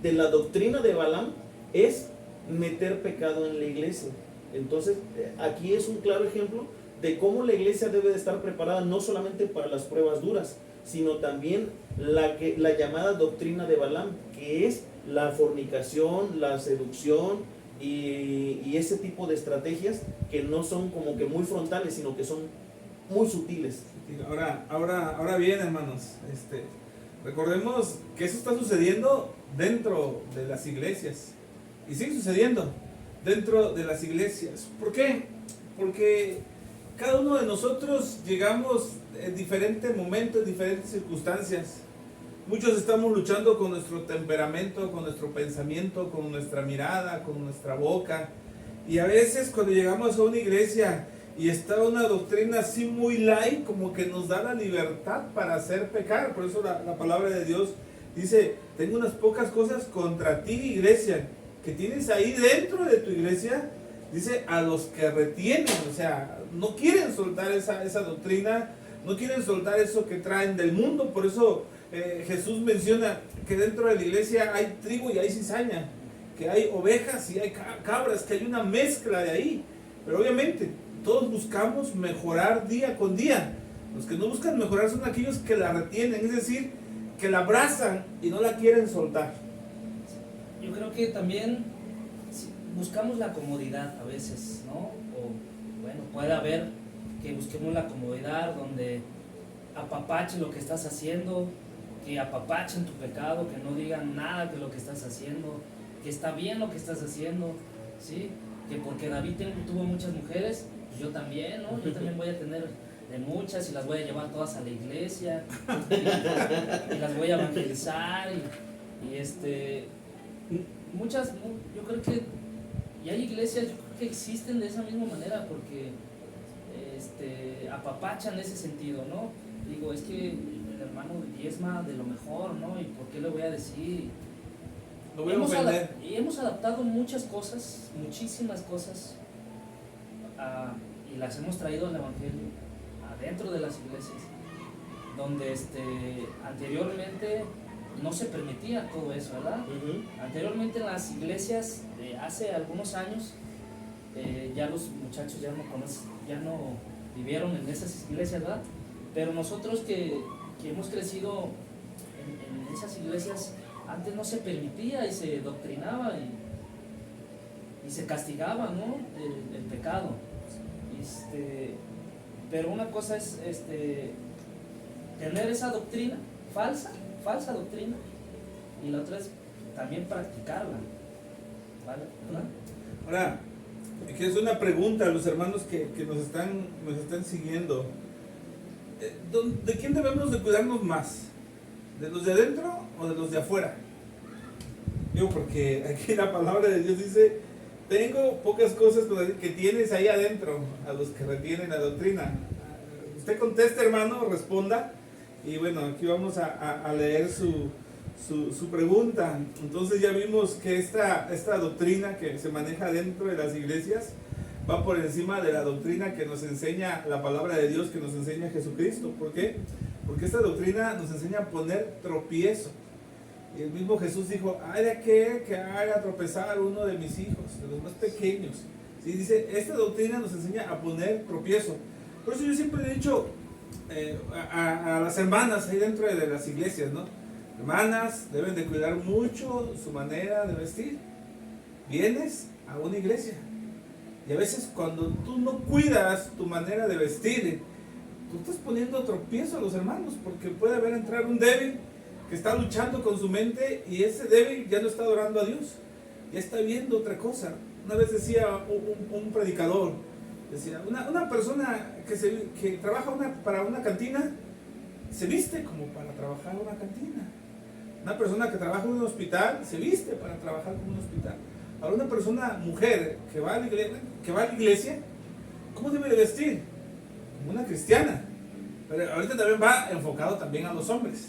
de la doctrina de Balaam, es meter pecado en la iglesia. Entonces, aquí es un claro ejemplo de cómo la iglesia debe de estar preparada no solamente para las pruebas duras, sino también la llamada doctrina de Balaam, que es la fornicación, la seducción y ese tipo de estrategias que no son como que muy frontales, sino que son muy sutiles. Ahora bien, hermanos, recordemos que eso está sucediendo dentro de las iglesias, y sigue sucediendo dentro de las iglesias. ¿Por qué? Porque cada uno de nosotros llegamos en diferentes momentos, en diferentes circunstancias. Muchos estamos luchando con nuestro temperamento, con nuestro pensamiento, con nuestra mirada, con nuestra boca. Y a veces cuando llegamos a una iglesia y está una doctrina así muy light, como que nos da la libertad para hacer pecar. Por eso la palabra de Dios dice: tengo unas pocas cosas contra ti, iglesia, que tienes ahí dentro de tu iglesia. Dice, a los que retienen, o sea, no quieren soltar esa doctrina, no quieren soltar eso que traen del mundo. Por eso Jesús menciona que dentro de la iglesia hay trigo y hay cizaña, que hay ovejas y hay cabras, que hay una mezcla de ahí. Pero obviamente todos buscamos mejorar día con día. Los que no buscan mejorar son aquellos que la retienen, es decir, que la abrazan y no la quieren soltar. Yo creo que también buscamos la comodidad a veces, ¿no? O bueno, puede haber que busquemos la comodidad donde apapachen lo que estás haciendo, que apapachen tu pecado, que no digan nada de lo que estás haciendo, que está bien lo que estás haciendo, ¿sí? Que porque David tuvo muchas mujeres, pues yo también, ¿no? Yo también voy a tener de muchas y las voy a llevar todas a la iglesia y las voy a evangelizar muchas, yo creo que, y hay iglesias yo creo que existen de esa misma manera, porque apapachan ese sentido, ¿no? Digo, es que el hermano diezma de lo mejor, ¿no? ¿Y por qué le voy a decir? Lo voy a ofender. Y hemos adaptado muchas cosas, muchísimas cosas, y las hemos traído al evangelio adentro de las iglesias, donde anteriormente no se permitía todo eso, ¿verdad? Uh-huh. Anteriormente en las iglesias de hace algunos años, ya los muchachos ya no vivieron en esas iglesias, ¿verdad? Pero nosotros que hemos crecido en esas iglesias, antes no se permitía y se doctrinaba y se castigaba, ¿no? el pecado. Pero una cosa es tener esa doctrina falsa doctrina, y la otra es también practicarla. ¿vale? ¿Verdad? Ahora, quiero hacer una pregunta a los hermanos que nos están siguiendo. ¿De quién debemos de cuidarnos más? ¿De los de adentro o de los de afuera? Digo, porque aquí la palabra de Dios dice, tengo pocas cosas que tienes ahí adentro, a los que retienen la doctrina. Usted conteste, hermano, responda. Y bueno, aquí vamos a leer su pregunta. Entonces ya vimos que esta doctrina que se maneja dentro de las iglesias va por encima de la doctrina que nos enseña la palabra de Dios, que nos enseña Jesucristo. ¿Por qué? Porque esta doctrina nos enseña a poner tropiezo. Y el mismo Jesús dijo, hay de aquel que haga tropezar a uno de mis hijos, de los más pequeños. ¿Sí? Dice, esta doctrina nos enseña a poner tropiezo. Por eso yo siempre he dicho a las hermanas ahí dentro de las iglesias, ¿no? Hermanas, deben de cuidar mucho su manera de vestir. Vienes a una iglesia y a veces cuando tú no cuidas tu manera de vestir, tú estás poniendo tropiezo a los hermanos, porque puede haber entrar un débil que está luchando con su mente y ese débil ya no está adorando a Dios, ya está viendo otra cosa. Una vez decía un predicador, decía, una persona que trabaja para una cantina se viste como para trabajar en una cantina. Una persona que trabaja en un hospital se viste para trabajar en un hospital. Ahora una persona, mujer, que va a la iglesia, ¿cómo debe de vestir? Como una cristiana. Pero ahorita también va enfocado también a los hombres,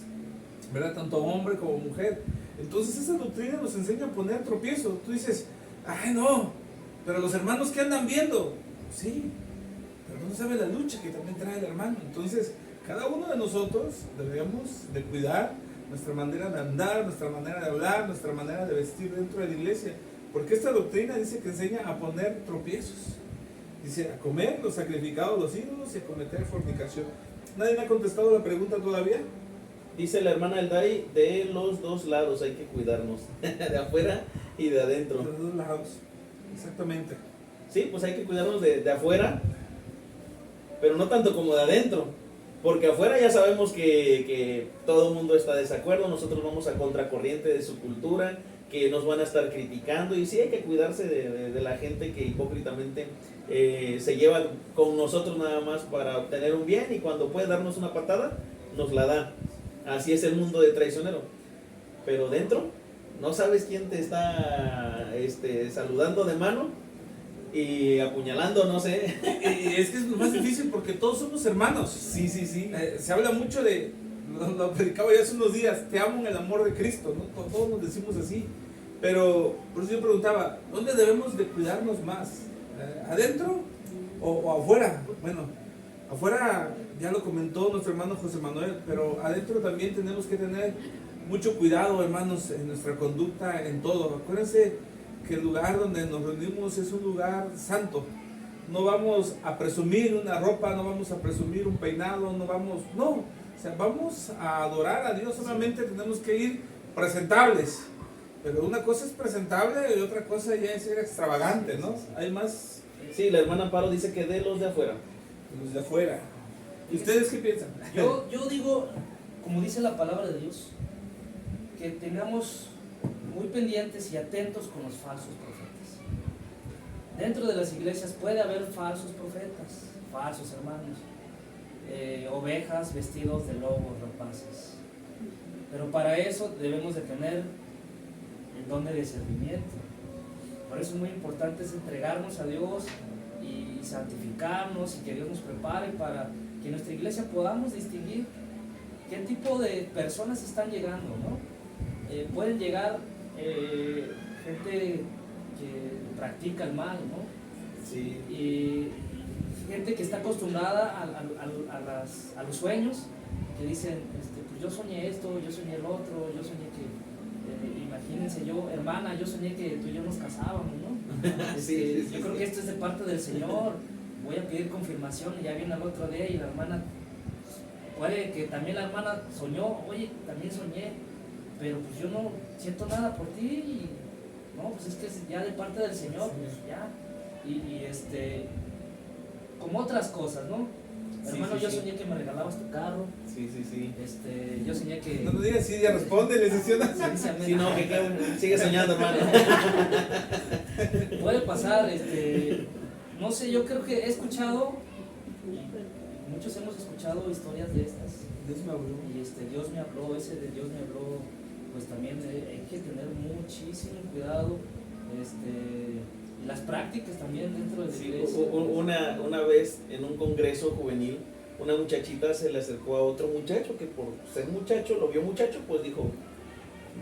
¿verdad? Tanto hombre como mujer. Entonces esa doctrina nos enseña a poner tropiezo. Tú dices, ay no, pero los hermanos que andan viendo, sí, pero no sabe la lucha que también trae el hermano. Entonces cada uno de nosotros debemos de cuidar nuestra manera de andar, nuestra manera de hablar, nuestra manera de vestir dentro de la iglesia, porque esta doctrina dice que enseña a poner tropiezos. Dice, a comer los sacrificados, los ídolos, y a cometer fornicación. ¿Nadie me ha contestado la pregunta todavía? Dice la hermana Eldari, de los dos lados hay que cuidarnos, de afuera y de adentro. De los dos lados, exactamente. Sí, pues hay que cuidarnos de afuera, pero no tanto como de adentro, porque afuera ya sabemos que todo el mundo está de desacuerdo, nosotros vamos a contracorriente de su cultura, que nos van a estar criticando, y sí hay que cuidarse de la gente que hipócritamente se lleva con nosotros nada más para obtener un bien, y cuando puede darnos una patada, nos la da. Así es el mundo de traicionero. Pero dentro, no sabes quién te está saludando de mano y apuñalando, no sé. Y es que es lo más difícil porque todos somos hermanos. Sí. Se habla mucho de, lo predicaba ya hace unos días, te amo en el amor de Cristo, ¿no? Todos nos decimos así. Pero por eso yo preguntaba, ¿dónde debemos de cuidarnos más? ¿Adentro o afuera? Bueno, afuera ya lo comentó nuestro hermano José Manuel, pero adentro también tenemos que tener mucho cuidado, hermanos, en nuestra conducta, en todo. Acuérdense que el lugar donde nos reunimos es un lugar santo. No vamos a presumir una ropa, no vamos a presumir un peinado, no, o sea, vamos a adorar a Dios, solamente tenemos que ir presentables. Pero una cosa es presentable y otra cosa ya es ser extravagante, ¿no? Hay más. Sí, la hermana Amparo dice que de los de afuera. Los de afuera. ¿Y ustedes qué piensan? Yo digo, como dice la palabra de Dios, que tengamos muy pendientes y atentos con los falsos profetas. Dentro de las iglesias puede haber falsos profetas, falsos hermanos, ovejas vestidos de lobos rapaces. Pero para eso debemos de tener el don de discernimiento. Por eso es muy importante entregarnos a Dios y santificarnos y que Dios nos prepare para que en nuestra iglesia podamos distinguir qué tipo de personas están llegando, ¿no? Pueden llegar gente que practica el mal, ¿no? Sí. Y gente que está acostumbrada a los sueños, que dicen, pues yo soñé esto, yo soñé el otro, yo soñé que, imagínense yo, hermana, yo soñé que tú y yo nos casábamos, ¿no? Sí. Yo creo que esto es de parte del Señor, voy a pedir confirmación, y ya viene el otro día y la hermana, puede que también la hermana soñó, oye, también soñé, pero pues yo no siento nada por ti, y no, pues es que es ya de parte del Señor, pues ya, y como otras cosas, ¿no? hermano, sí, yo sí. soñé que me regalabas tu carro. Sí, sí, sí. Yo soñé que... No nos digas si ya responde, le sesiona. se dice amén. Sí, no, sigue soñando, hermano. Puede pasar, no sé, yo creo que he escuchado, muchos hemos escuchado historias de estas. Dios me habló. Y Dios me habló, ese de Dios me habló, pues también hay que tener muchísimo cuidado. Las prácticas también dentro de la Sí, iglesia. una vez en un congreso juvenil, una muchachita se le acercó a otro muchacho que por ser muchacho, lo vio muchacho, pues dijo,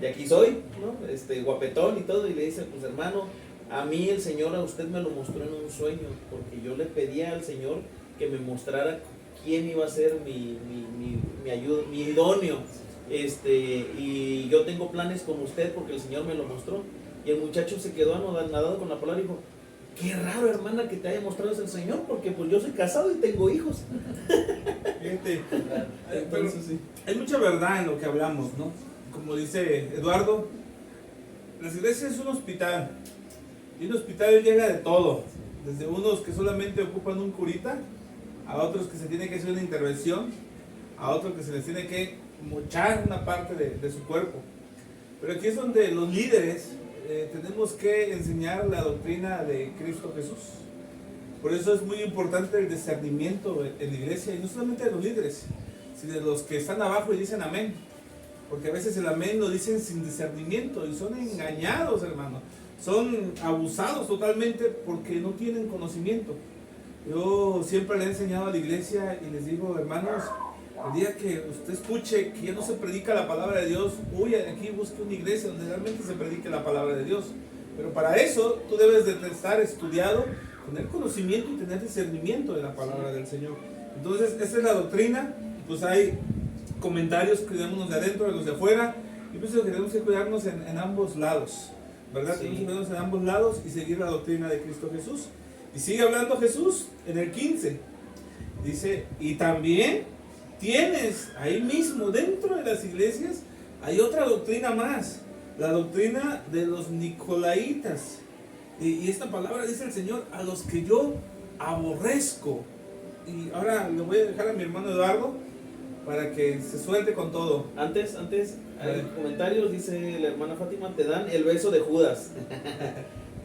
de aquí soy, ¿no? Guapetón y todo, y le dice, pues hermano, a mí el Señor a usted me lo mostró en un sueño, porque yo le pedía al Señor que me mostrara quién iba a ser mi ayuda, mi idóneo, y yo tengo planes con usted porque el Señor me lo mostró. Y el muchacho se quedó anodado con la palabra y dijo, qué raro, hermana, que te haya mostrado eso el Señor, porque pues yo soy casado y tengo hijos. Fíjate, pero Entonces, sí. hay mucha verdad en lo que hablamos, ¿no? Como dice Eduardo, las iglesias es un hospital. Y un hospital llega de todo. Desde unos que solamente ocupan un curita, a otros que se tiene que hacer una intervención, a otros que se les tiene que mochar una parte de su cuerpo. Pero aquí es donde los líderes tenemos que enseñar la doctrina de Cristo Jesús. Por eso es muy importante el discernimiento en la iglesia, y no solamente de los líderes, sino de los que están abajo y dicen amén. Porque a veces el amén lo dicen sin discernimiento y son engañados, hermano. Son abusados totalmente porque no tienen conocimiento. Yo siempre le he enseñado a la iglesia y les digo, hermanos, el día que usted escuche que ya no se predica la palabra de Dios, huya de aquí y busque una iglesia donde realmente se predique la palabra de Dios. Pero para eso tú debes de estar estudiado, tener conocimiento y tener discernimiento de la palabra del Señor. Entonces, esa es la doctrina. Pues hay comentarios, cuidémonos de adentro, de los de afuera. Yo pienso que tenemos que cuidarnos en ambos lados, ¿verdad? Sí. Tenemos que cuidarnos en ambos lados y seguir la doctrina de Cristo Jesús. Y sigue hablando Jesús en el 15. Dice, y también tienes ahí mismo, dentro de las iglesias, hay otra doctrina más, la doctrina de los nicolaitas. Y esta palabra dice el Señor, a los que yo aborrezco. Y ahora le voy a dejar a mi hermano Eduardo para que se suelte con todo. Antes, hay comentarios, dice la hermana Fátima, te dan el beso de Judas.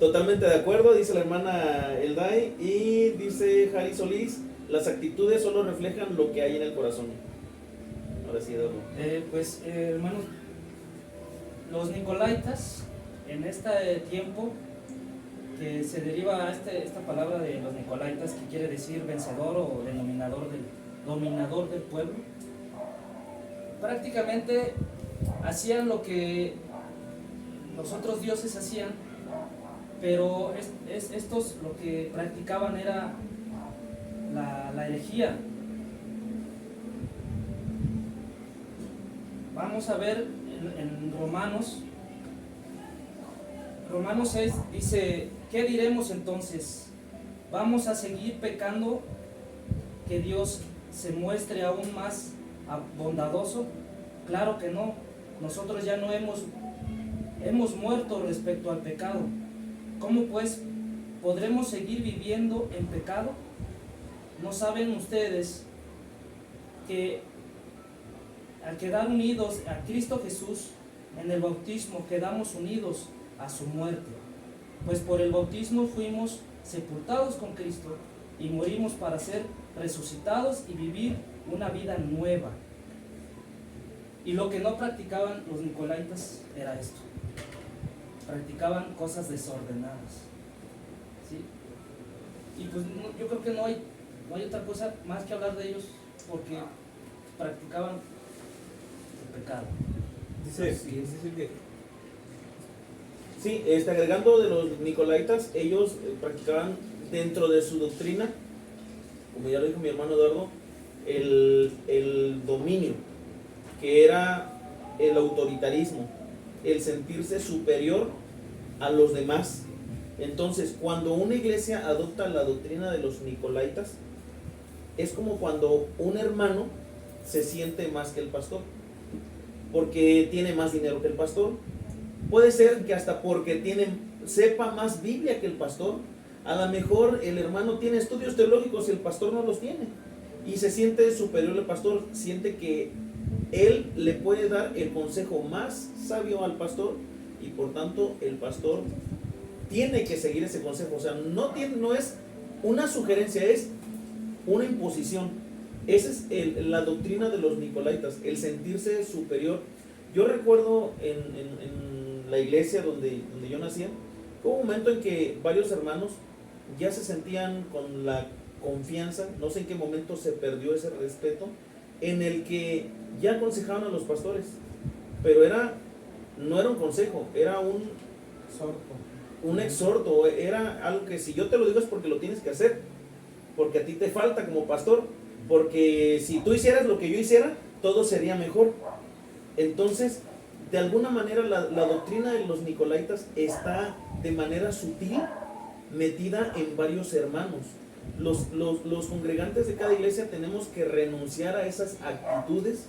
Totalmente de acuerdo, dice la hermana Elday. Y dice Jari Solís, las actitudes solo reflejan lo que hay en el corazón. Ahora sí, Eduardo. Hermanos, los nicolaitas, en este tiempo que se deriva esta palabra de los nicolaitas, que quiere decir vencedor o dominador del pueblo, prácticamente hacían lo que los otros dioses hacían, pero estos lo que practicaban era la herejía. Vamos a ver en Romanos 6 dice, ¿qué diremos entonces? ¿Vamos a seguir pecando que Dios se muestre aún más bondadoso? Claro que no. Nosotros ya no hemos muerto respecto al pecado. ¿Cómo pues podremos seguir viviendo en pecado? ¿No saben ustedes que al quedar unidos a Cristo Jesús en el bautismo quedamos unidos a su muerte? Pues por el bautismo fuimos sepultados con Cristo y morimos para ser resucitados y vivir una vida nueva. Y lo que no practicaban los nicolaitas era esto. Practicaban cosas desordenadas, ¿sí? Y pues yo creo que no hay otra cosa más que hablar de ellos, porque practicaban el pecado. Dice que Sí, agregando de los nicolaitas, ellos practicaban dentro de su doctrina, como ya lo dijo mi hermano Eduardo, el dominio, que era el autoritarismo, el sentirse superior a los demás. Entonces, cuando una iglesia adopta la doctrina de los nicolaitas, es como cuando un hermano se siente más que el pastor, porque tiene más dinero que el pastor. Puede ser que hasta porque sepa más Biblia que el pastor. A lo mejor el hermano tiene estudios teológicos y el pastor no los tiene. y se siente superior al pastor, siente que él le puede dar el consejo más sabio al pastor y por tanto el pastor tiene que seguir ese consejo. O sea, no es una sugerencia, es una imposición. Esa es la doctrina de los nicolaitas, el sentirse superior. Yo recuerdo en la iglesia donde yo nací, hubo un momento en que varios hermanos ya se sentían con la confianza, no sé en qué momento se perdió ese respeto, en el que ya aconsejaban a los pastores, pero no era un consejo, era un exhorto, era algo que si yo te lo digo es porque lo tienes que hacer, porque a ti te falta como pastor, porque si tú hicieras lo que yo hiciera, todo sería mejor. Entonces, de alguna manera la doctrina de los nicolaitas está de manera sutil metida en varios hermanos. Los congregantes de cada iglesia tenemos que renunciar a esas actitudes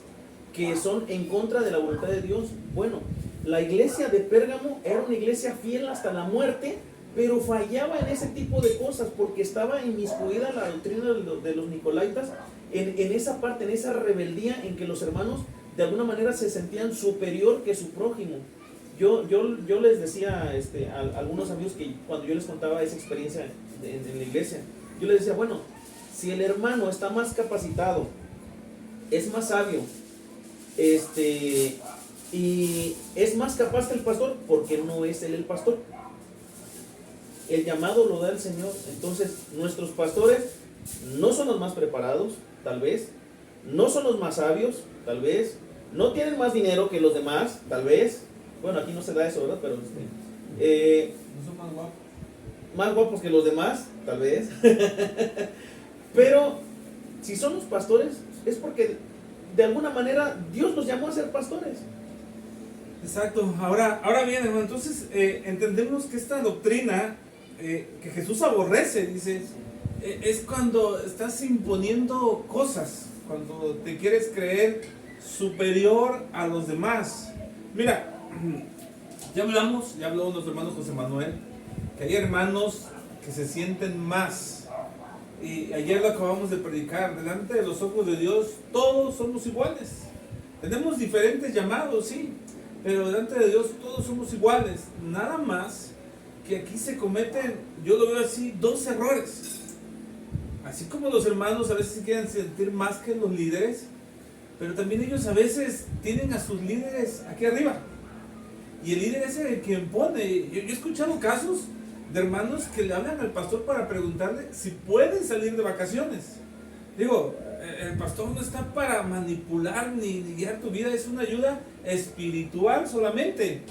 que son en contra de la voluntad de Dios. Bueno, la iglesia de Pérgamo era una iglesia fiel hasta la muerte, pero fallaba en ese tipo de cosas porque estaba inmiscuida la doctrina de los nicolaitas en esa parte, en esa rebeldía en que los hermanos de alguna manera se sentían superior que su prójimo. Yo les decía a algunos amigos que cuando yo les contaba esa experiencia en la iglesia, yo les decía, bueno, si el hermano está más capacitado, es más sabio, y es más capaz que el pastor, porque no es él el pastor. El llamado lo da el Señor. Entonces, nuestros pastores no son los más preparados, tal vez, no son los más sabios, tal vez, no tienen más dinero que los demás, tal vez. Bueno, aquí no se da eso, ¿verdad? Pero No son más guapos. Más guapos que los demás, tal vez. Pero si son los pastores, es porque de alguna manera Dios los llamó a ser pastores. Exacto. Ahora bien, hermano, entonces entendemos que esta doctrina que Jesús aborrece, dice, es cuando estás imponiendo cosas, cuando te quieres creer superior a los demás. Mira, ya habló nuestro hermano José Manuel, que hay hermanos que se sienten más. Y ayer lo acabamos de predicar, delante de los ojos de Dios todos somos iguales. Tenemos diferentes llamados, sí, pero delante de Dios todos somos iguales. Nada más que aquí se cometen, yo lo veo así, dos errores. Así como los hermanos a veces se quieren sentir más que los líderes, pero también ellos a veces tienen a sus líderes aquí arriba. Y el líder es el que impone. Yo he escuchado casos de hermanos que le hablan al pastor para preguntarle si pueden salir de vacaciones. Digo, el pastor no está para manipular ni guiar tu vida, es una ayuda espiritual solamente.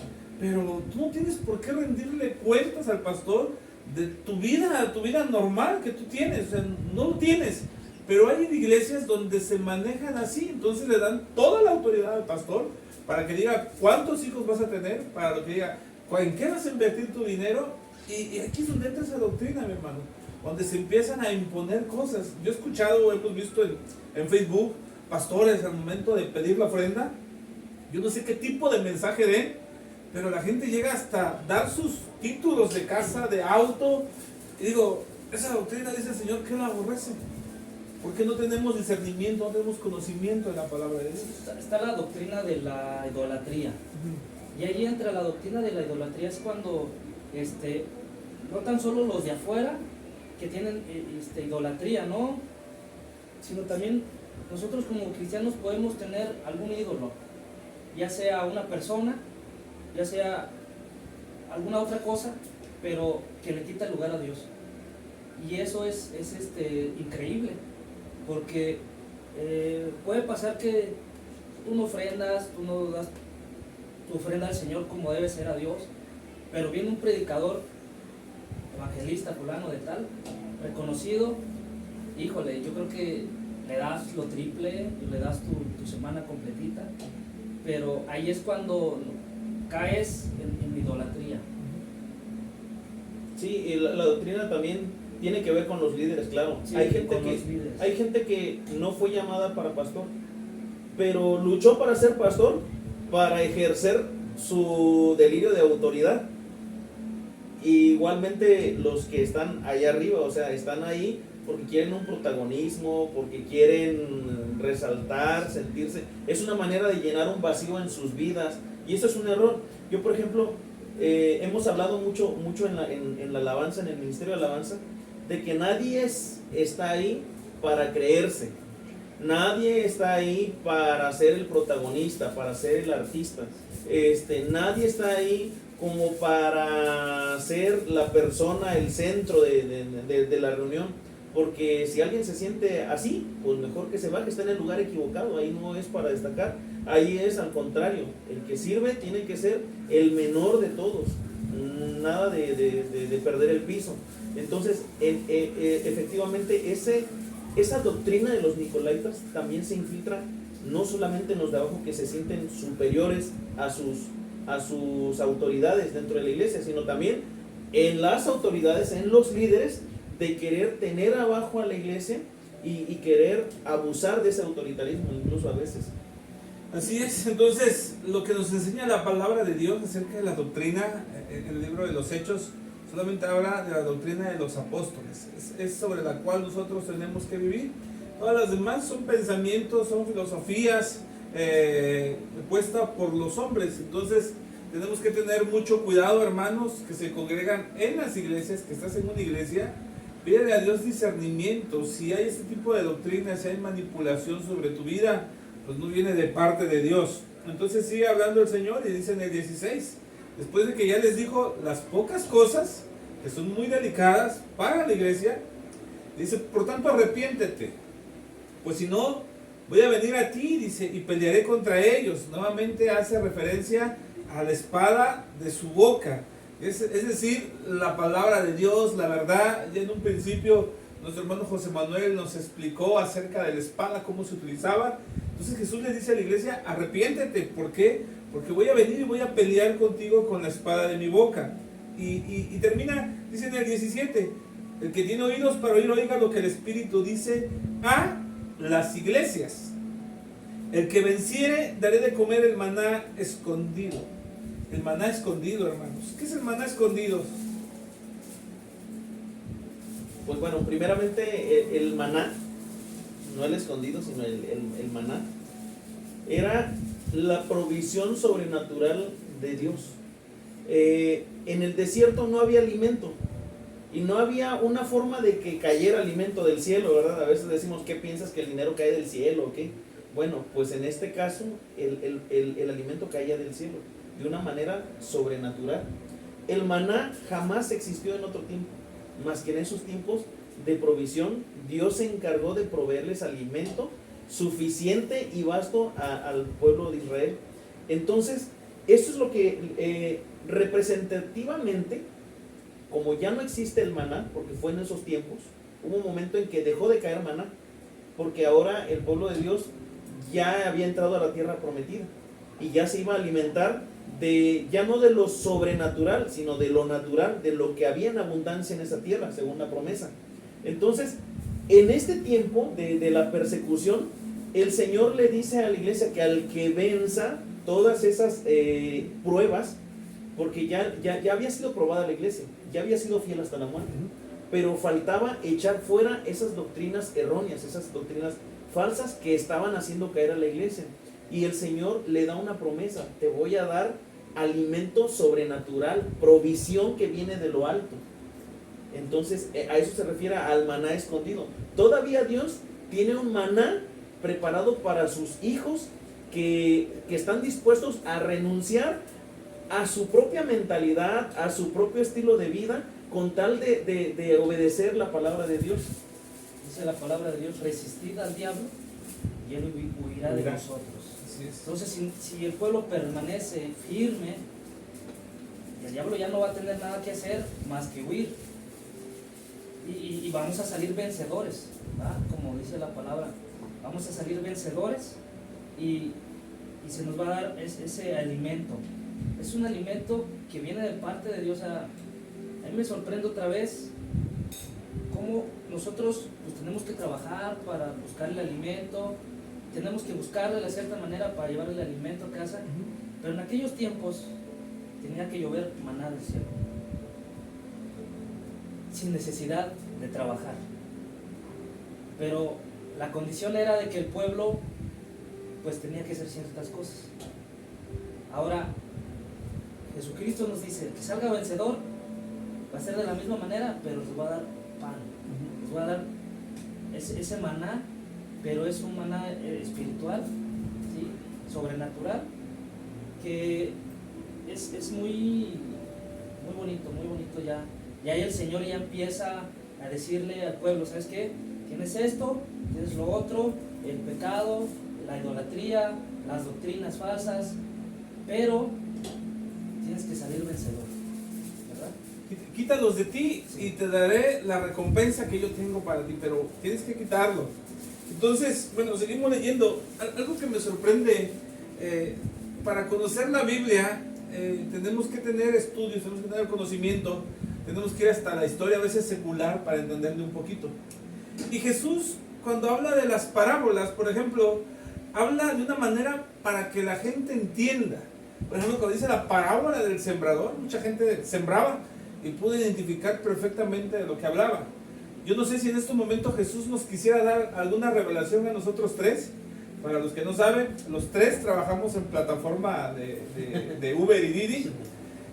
Pero tú no tienes por qué rendirle cuentas al pastor de tu vida normal que tú tienes. O sea, no lo tienes. Pero hay iglesias donde se manejan así, entonces le dan toda la autoridad al pastor para que diga cuántos hijos vas a tener, para que diga en qué vas a invertir tu dinero. Y aquí es donde entra esa doctrina, mi hermano, donde se empiezan a imponer cosas. Yo he escuchado, hemos visto en Facebook, pastores al momento de pedir la ofrenda, yo no sé qué tipo de mensaje den, pero la gente llega hasta dar sus títulos de casa, de auto, y digo, esa doctrina, dice el Señor, que la aborrece. Porque no tenemos discernimiento, no tenemos conocimiento de la palabra de Dios. Está la doctrina de la idolatría. Y ahí entra la doctrina de la idolatría, es cuando no tan solo los de afuera que tienen idolatría, ¿no? Sino también nosotros como cristianos podemos tener algún ídolo, ya sea una persona, ya sea alguna otra cosa, pero que le quita el lugar a Dios. Y eso es increíble, porque puede pasar que tú no ofrendas, tú no das tu ofrenda al Señor como debe ser a Dios, pero viene un predicador, evangelista, fulano de tal, reconocido, híjole, yo creo que le das lo triple, le das tu semana completita, pero ahí es cuando caes en idolatría. Sí, y la doctrina también tiene que ver con los líderes, claro. Sí, hay gente que no fue llamada para pastor, pero luchó para ser pastor, para ejercer su delirio de autoridad. Y igualmente los que están allá arriba, o sea, están ahí porque quieren un protagonismo, porque quieren resaltar, sentirse. Es una manera de llenar un vacío en sus vidas y eso es un error. Yo, por ejemplo, hemos hablado mucho en la alabanza, en el ministerio de alabanza, de que nadie está ahí para creerse. Nadie está ahí para ser el protagonista, para ser el artista. Nadie está ahí como para ser la persona, el centro de la reunión. Porque si alguien se siente así, pues mejor que se vaya, está en el lugar equivocado. Ahí no es para destacar, ahí es al contrario. El que sirve tiene que ser el menor de todos. Nada de perder el piso. Entonces, efectivamente, esa doctrina de los Nicolaitas también se infiltra no solamente en los de abajo que se sienten superiores a sus autoridades dentro de la iglesia, sino también en las autoridades, en los líderes, de querer tener abajo a la iglesia y querer abusar de ese autoritarismo incluso a veces. Así es. Entonces lo que nos enseña la palabra de Dios acerca de la doctrina en el libro de los Hechos solamente habla de la doctrina de los apóstoles, es sobre la cual nosotros tenemos que vivir. Todas las demás son pensamientos, son filosofías puestas por los hombres. Entonces tenemos que tener mucho cuidado, hermanos, que se congregan en las iglesias, que estás en una iglesia. Pídele a Dios discernimiento. Si hay este tipo de doctrina, si hay manipulación sobre tu vida, pues no viene de parte de Dios. Entonces sigue hablando el Señor y dice en el 16, después de que ya les dijo las pocas cosas que son muy delicadas para la iglesia, dice, por tanto arrepiéntete, pues si no, voy a venir a ti, dice, y pelearé contra ellos. Nuevamente hace referencia a la espada de su boca. Es decir, la palabra de Dios, la verdad. Ya en un principio nuestro hermano José Manuel nos explicó acerca de la espada, cómo se utilizaba. Entonces Jesús le dice a la iglesia, arrepiéntete. ¿Por qué? Porque voy a venir y voy a pelear contigo con la espada de mi boca. Y termina, dice en el 17, el que tiene oídos para oír, oiga lo que el Espíritu dice a las iglesias. El que venciere, daré de comer el maná escondido. El maná escondido, hermanos. ¿Qué es el maná escondido? Pues bueno, primeramente el maná, no el escondido, sino el maná, era la provisión sobrenatural de Dios. En el desierto no había alimento y no había una forma de que cayera alimento del cielo, ¿verdad? A veces decimos, ¿qué piensas que el dinero cae del cielo o qué? Bueno, pues en este caso el alimento caía del cielo de una manera sobrenatural. El maná jamás existió en otro tiempo, más que en esos tiempos de provisión. Dios se encargó de proveerles alimento suficiente y vasto al pueblo de Israel. Entonces, esto es lo que representativamente, como ya no existe el maná, porque fue en esos tiempos, hubo un momento en que dejó de caer maná, porque ahora el pueblo de Dios ya había entrado a la tierra prometida y ya se iba a alimentar ya no de lo sobrenatural, sino de lo natural, de lo que había en abundancia en esa tierra, según la promesa. Entonces, en este tiempo de la persecución, el Señor le dice a la iglesia que al que venza todas esas pruebas, porque ya había sido probada la iglesia, ya había sido fiel hasta la muerte, pero faltaba echar fuera esas doctrinas erróneas, esas doctrinas falsas que estaban haciendo caer a la iglesia. Y el Señor le da una promesa: te voy a dar alimento sobrenatural, provisión que viene de lo alto. Entonces a eso se refiere al maná escondido. Todavía Dios tiene un maná preparado para sus hijos que están dispuestos a renunciar a su propia mentalidad, a su propio estilo de vida, con tal de obedecer la palabra de Dios. Dice la palabra de Dios, resistid al diablo y él huirá de nosotros. Entonces, si el pueblo permanece firme, el diablo ya no va a tener nada que hacer más que huir. Y vamos a salir vencedores, ¿verdad? Como dice la palabra, vamos a salir vencedores y se nos va a dar ese alimento. Es un alimento que viene de parte de Dios. A mí me sorprende otra vez cómo nosotros pues, tenemos que trabajar para buscar el alimento. Tenemos que buscarlo de cierta manera para llevar el alimento a casa. Pero en aquellos tiempos tenía que llover maná del cielo, sin necesidad de trabajar. pero la condición era de que el pueblo pues tenía que hacer ciertas cosas. Ahora Jesucristo nos dice que salga vencedor, va a ser de la misma manera, pero les va a dar pan, les va a dar ese maná, pero es un maná espiritual, ¿sí? Sobrenatural, que es muy bonito ya. Y ahí el Señor ya empieza a decirle al pueblo, ¿sabes qué? Tienes esto, tienes lo otro, el pecado, la idolatría, las doctrinas falsas, pero tienes que salir vencedor, ¿verdad? Quítalos de ti y te daré la recompensa que yo tengo para ti, pero tienes que quitarlo. Entonces, bueno, seguimos leyendo. Algo que me sorprende, para conocer la Biblia, tenemos que tener estudios, tenemos que tener conocimiento, tenemos que ir hasta la historia, a veces secular, para entenderle un poquito. Y Jesús, cuando habla de las parábolas, por ejemplo, habla de una manera para que la gente entienda. Por ejemplo, cuando dice la parábola del sembrador, mucha gente sembraba y pudo identificar perfectamente de lo que hablaba. Yo no sé si en este momento Jesús nos quisiera dar alguna revelación a nosotros tres. Para los que no saben, los tres trabajamos en plataforma de Uber y Didi.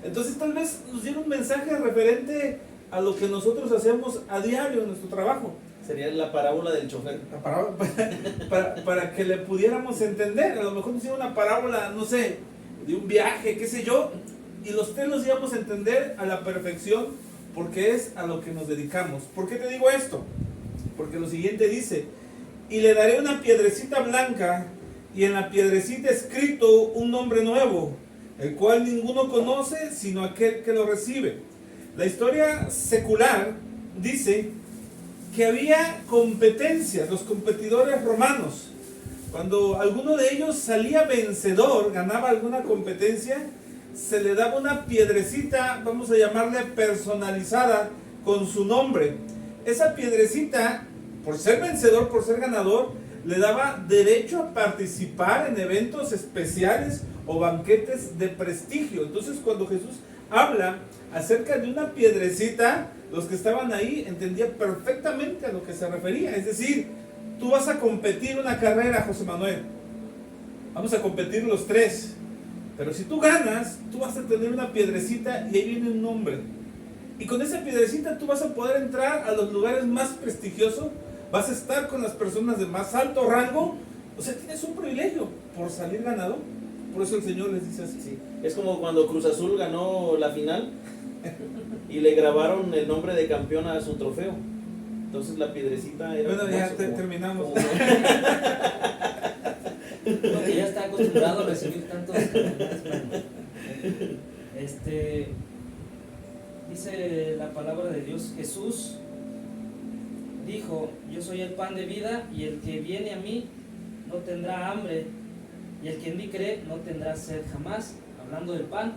Entonces tal vez nos diera un mensaje referente a lo que nosotros hacemos a diario en nuestro trabajo. Sería la parábola del chofer. La parábola, para que le pudiéramos entender. A lo mejor nos diera una parábola, no sé, de un viaje, qué sé yo, y los tres los íbamos a entender a la perfección, porque es a lo que nos dedicamos. ¿Por qué te digo esto? Porque lo siguiente dice: y le daré una piedrecita blanca, y en la piedrecita escrito un nombre nuevo, el cual ninguno conoce sino aquel que lo recibe. La historia secular dice que había competencias, los competidores romanos. Cuando alguno de ellos salía vencedor, ganaba alguna competencia, se le daba una piedrecita, vamos a llamarle personalizada, con su nombre. Esa piedrecita, por ser vencedor, por ser ganador, le daba derecho a participar en eventos especiales o banquetes de prestigio. Entonces, cuando Jesús habla acerca de una piedrecita, los que estaban ahí entendían perfectamente a lo que se refería. Es decir, tú vas a competir una carrera, José Manuel. Vamos a competir los tres. Pero si tú ganas, tú vas a tener una piedrecita y ahí viene un nombre. Y con esa piedrecita tú vas a poder entrar a los lugares más prestigiosos, vas a estar con las personas de más alto rango. O sea, tienes un privilegio por salir ganador. Por eso el Señor les dice así. Sí. Es como cuando Cruz Azul ganó la final y le grabaron el nombre de campeón a su trofeo. Entonces la piedrecita era... Bueno, ya terminamos. Porque ya está acostumbrado a recibir tantos campeonatos. Dice la palabra de Dios: Jesús dijo: yo soy el pan de vida, y el que viene a mí no tendrá hambre, y el que en mí cree no tendrá sed jamás. Hablando del pan.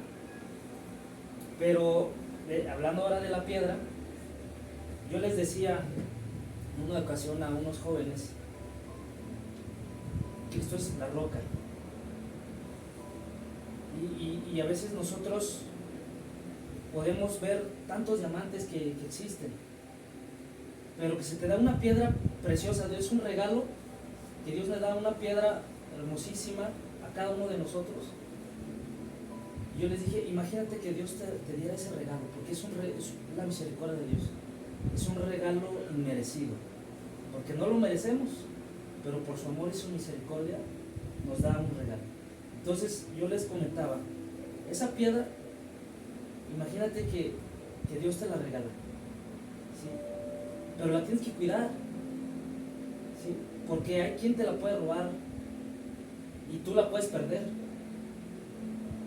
Pero hablando ahora de la piedra, yo les decía en una ocasión a unos jóvenes: Cristo es la roca. Y a veces nosotros podemos ver tantos diamantes que existen, pero que se te da una piedra preciosa. Es un regalo que Dios le da, una piedra hermosísima a cada uno de nosotros. Yo les dije: imagínate que Dios te diera ese regalo, porque es la misericordia de Dios. Es un regalo inmerecido, porque no lo merecemos, pero por su amor y su misericordia nos da un regalo. Entonces yo les comentaba, esa piedra, imagínate que Dios te la regala, ¿sí? Pero la tienes que cuidar, ¿sí? Porque hay quien te la puede robar y tú la puedes perder.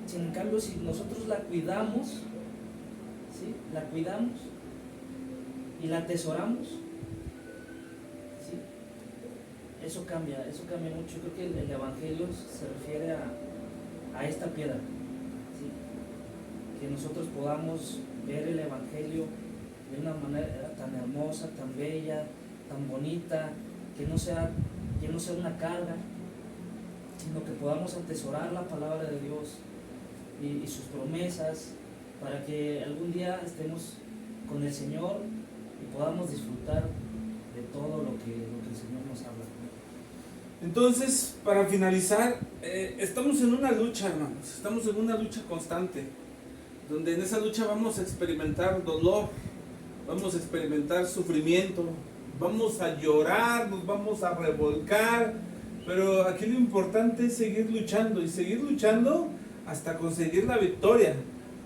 Sin cambio, si nosotros la cuidamos, ¿sí? La cuidamos y la atesoramos, ¿sí? Eso cambia mucho. Creo que el Evangelio se refiere a esta piedra, ¿sí? Que nosotros podamos ver el Evangelio de una manera tan hermosa, tan bella, tan bonita, que no sea una carga, sino que podamos atesorar la palabra de Dios y sus promesas, para que algún día estemos con el Señor y podamos disfrutar de todo lo que el Señor nos habla. Entonces, para finalizar, estamos en una lucha, hermanos, estamos en una lucha constante, donde en esa lucha vamos a experimentar dolor, vamos a experimentar sufrimiento, vamos a llorar, nos vamos a revolcar, pero aquí lo importante es seguir luchando y seguir luchando hasta conseguir la victoria,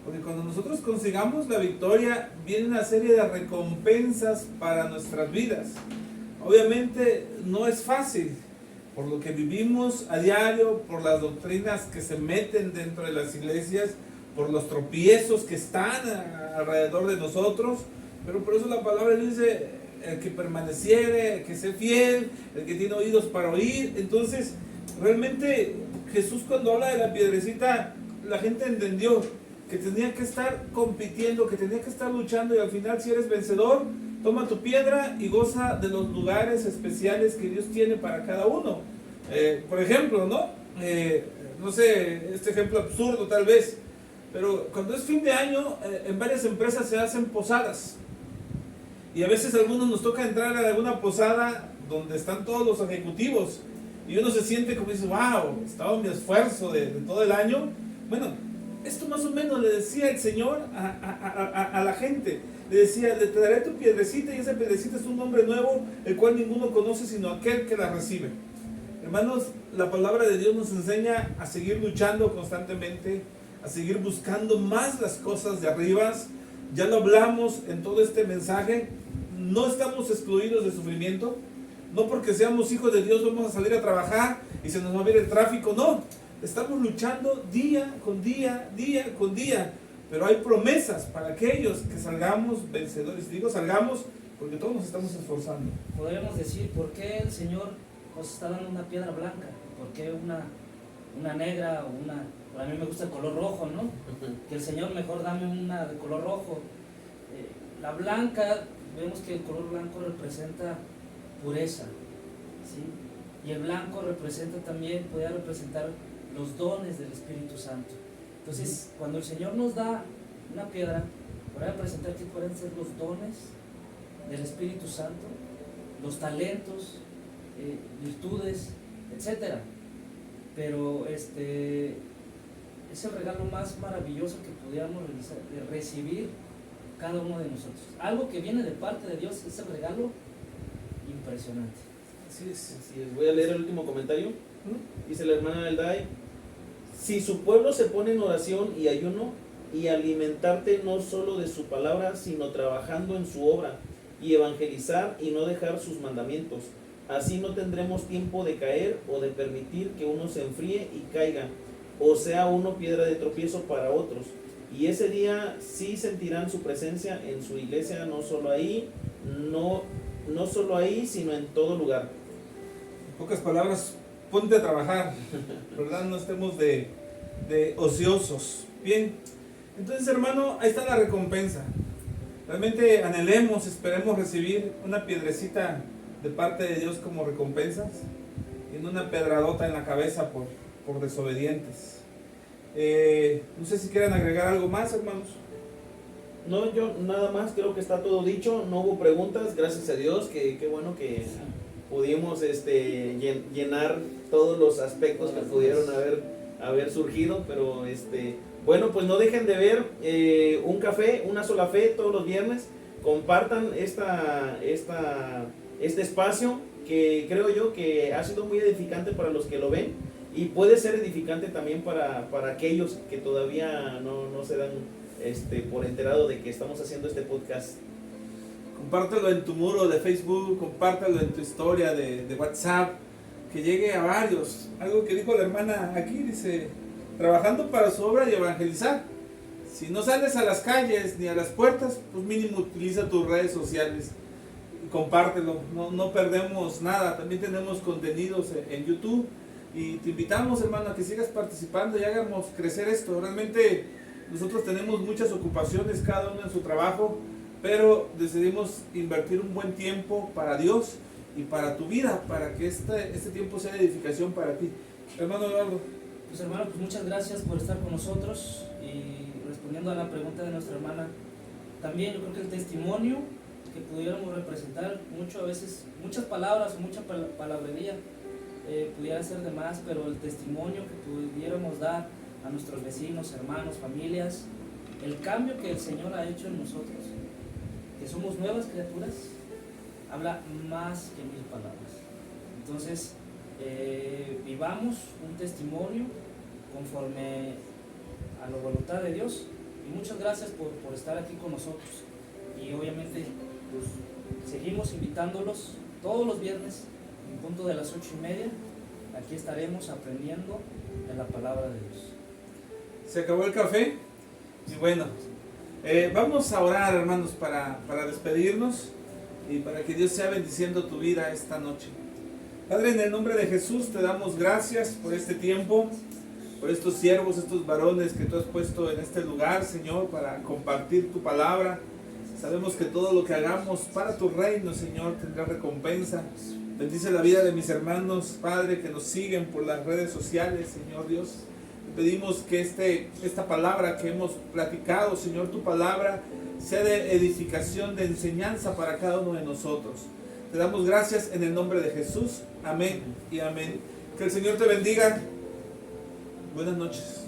porque cuando nosotros consigamos la victoria viene una serie de recompensas para nuestras vidas. Obviamente no es fácil, por lo que vivimos a diario, por las doctrinas que se meten dentro de las iglesias, por los tropiezos que están alrededor de nosotros, pero por eso la palabra dice, el que permaneciere, el que sea fiel, el que tiene oídos para oír. Entonces, realmente Jesús cuando habla de la piedrecita, la gente entendió que tenía que estar compitiendo, que tenía que estar luchando, y al final, si eres vencedor, toma tu piedra y goza de los lugares especiales que Dios tiene para cada uno. Por ejemplo, no sé, este ejemplo absurdo tal vez, pero cuando es fin de año, en varias empresas se hacen posadas. Y a veces a algunos nos toca entrar a alguna posada donde están todos los ejecutivos. Y uno se siente como dice, wow, estaba mi esfuerzo de todo el año. Bueno, esto más o menos le decía el Señor a la gente. Le decía, te daré tu piedrecita, y esa piedrecita es un nombre nuevo, el cual ninguno conoce sino aquel que la recibe. Hermanos, la palabra de Dios nos enseña a seguir luchando constantemente, a seguir buscando más las cosas de arriba. Ya lo hablamos en todo este mensaje, no estamos excluidos de sufrimiento, no porque seamos hijos de Dios vamos a salir a trabajar y se nos va a ver el tráfico, no, estamos luchando día con día, día con día, pero hay promesas para aquellos que salgamos vencedores. Digo salgamos porque todos nos estamos esforzando. Podríamos decir, ¿por qué el Señor nos está dando una piedra blanca? ¿Por qué una negra o una... A mí me gusta el color rojo, ¿no? Que el Señor mejor dame una de color rojo. La blanca, vemos que el color blanco representa pureza, ¿sí? Y el blanco representa también, puede representar los dones del Espíritu Santo. Entonces, cuando el Señor nos da una piedra, puede representar que pueden ser los dones del Espíritu Santo, los talentos, virtudes, etcétera. Pero es el regalo más maravilloso que pudiéramos recibir cada uno de nosotros. Algo que viene de parte de Dios es el regalo impresionante. Así es. Voy a leer el último comentario. Dice la hermana Elday: si su pueblo se pone en oración y ayuno y alimentarte no solo de su palabra, sino trabajando en su obra y evangelizar y no dejar sus mandamientos, así no tendremos tiempo de caer o de permitir que uno se enfríe y caiga, o sea uno piedra de tropiezo para otros. Y ese día sí sentirán su presencia en su iglesia, no solo ahí, sino en todo lugar. En pocas palabras, ponte a trabajar, ¿verdad? No estemos de ociosos. Bien, entonces hermano, ahí está la recompensa. Realmente anhelemos, esperemos recibir una piedrecita de parte de Dios como recompensas y no una pedradota en la cabeza por desobedientes. No sé si quieren agregar algo más, hermanos. No, yo nada más, creo que está todo dicho, no hubo preguntas, gracias a Dios, que qué bueno que pudimos llenar todos los aspectos que pudieron haber surgido, pero bueno, pues no dejen de ver un café, una sola fe todos los viernes. Compartan este espacio que creo yo que ha sido muy edificante para los que lo ven, y puede ser edificante también para aquellos que todavía no se dan por enterado de que estamos haciendo este podcast. Compártelo en tu muro de Facebook, compártelo en tu historia de WhatsApp, que llegue a varios. Algo que dijo la hermana aquí, dice, trabajando para su obra y evangelizar. Si no sales a las calles ni a las puertas, pues mínimo utiliza tus redes sociales y compártelo, no perdemos nada. También tenemos contenidos en YouTube y te invitamos, hermano, a que sigas participando y hagamos crecer esto. Realmente nosotros tenemos muchas ocupaciones, cada uno en su trabajo, pero decidimos invertir un buen tiempo para Dios y para tu vida, para que este tiempo sea de edificación para ti. Hermano Eduardo. Pues hermano, pues muchas gracias por estar con nosotros, y respondiendo a la pregunta de nuestra hermana, también yo creo que el testimonio que pudiéramos representar mucho, a veces, muchas palabras o mucha palabrería pudiera ser de más, pero el testimonio que pudiéramos dar a nuestros vecinos, hermanos, familias, el cambio que el Señor ha hecho en nosotros, que somos nuevas criaturas, habla más que 1000 palabras. Entonces, vivamos un testimonio conforme a la voluntad de Dios, y muchas gracias por estar aquí con nosotros, y obviamente pues, seguimos invitándolos todos los viernes en punto de las 8:30. Aquí estaremos aprendiendo de la palabra de Dios. Se acabó el café y bueno, vamos a orar, hermanos, para despedirnos y para que Dios sea bendiciendo tu vida esta noche. Padre, en el nombre de Jesús te damos gracias por este tiempo, por estos siervos, estos varones que tú has puesto en este lugar, Señor, para compartir tu palabra. Sabemos que todo lo que hagamos para tu reino, Señor, tendrá recompensa. Bendice la vida de mis hermanos, Padre, que nos siguen por las redes sociales, Señor Dios. Te pedimos que esta palabra que hemos platicado, Señor, tu palabra, sea de edificación, de enseñanza para cada uno de nosotros. Te damos gracias en el nombre de Jesús. Amén y amén. Que el Señor te bendiga. Buenas noches.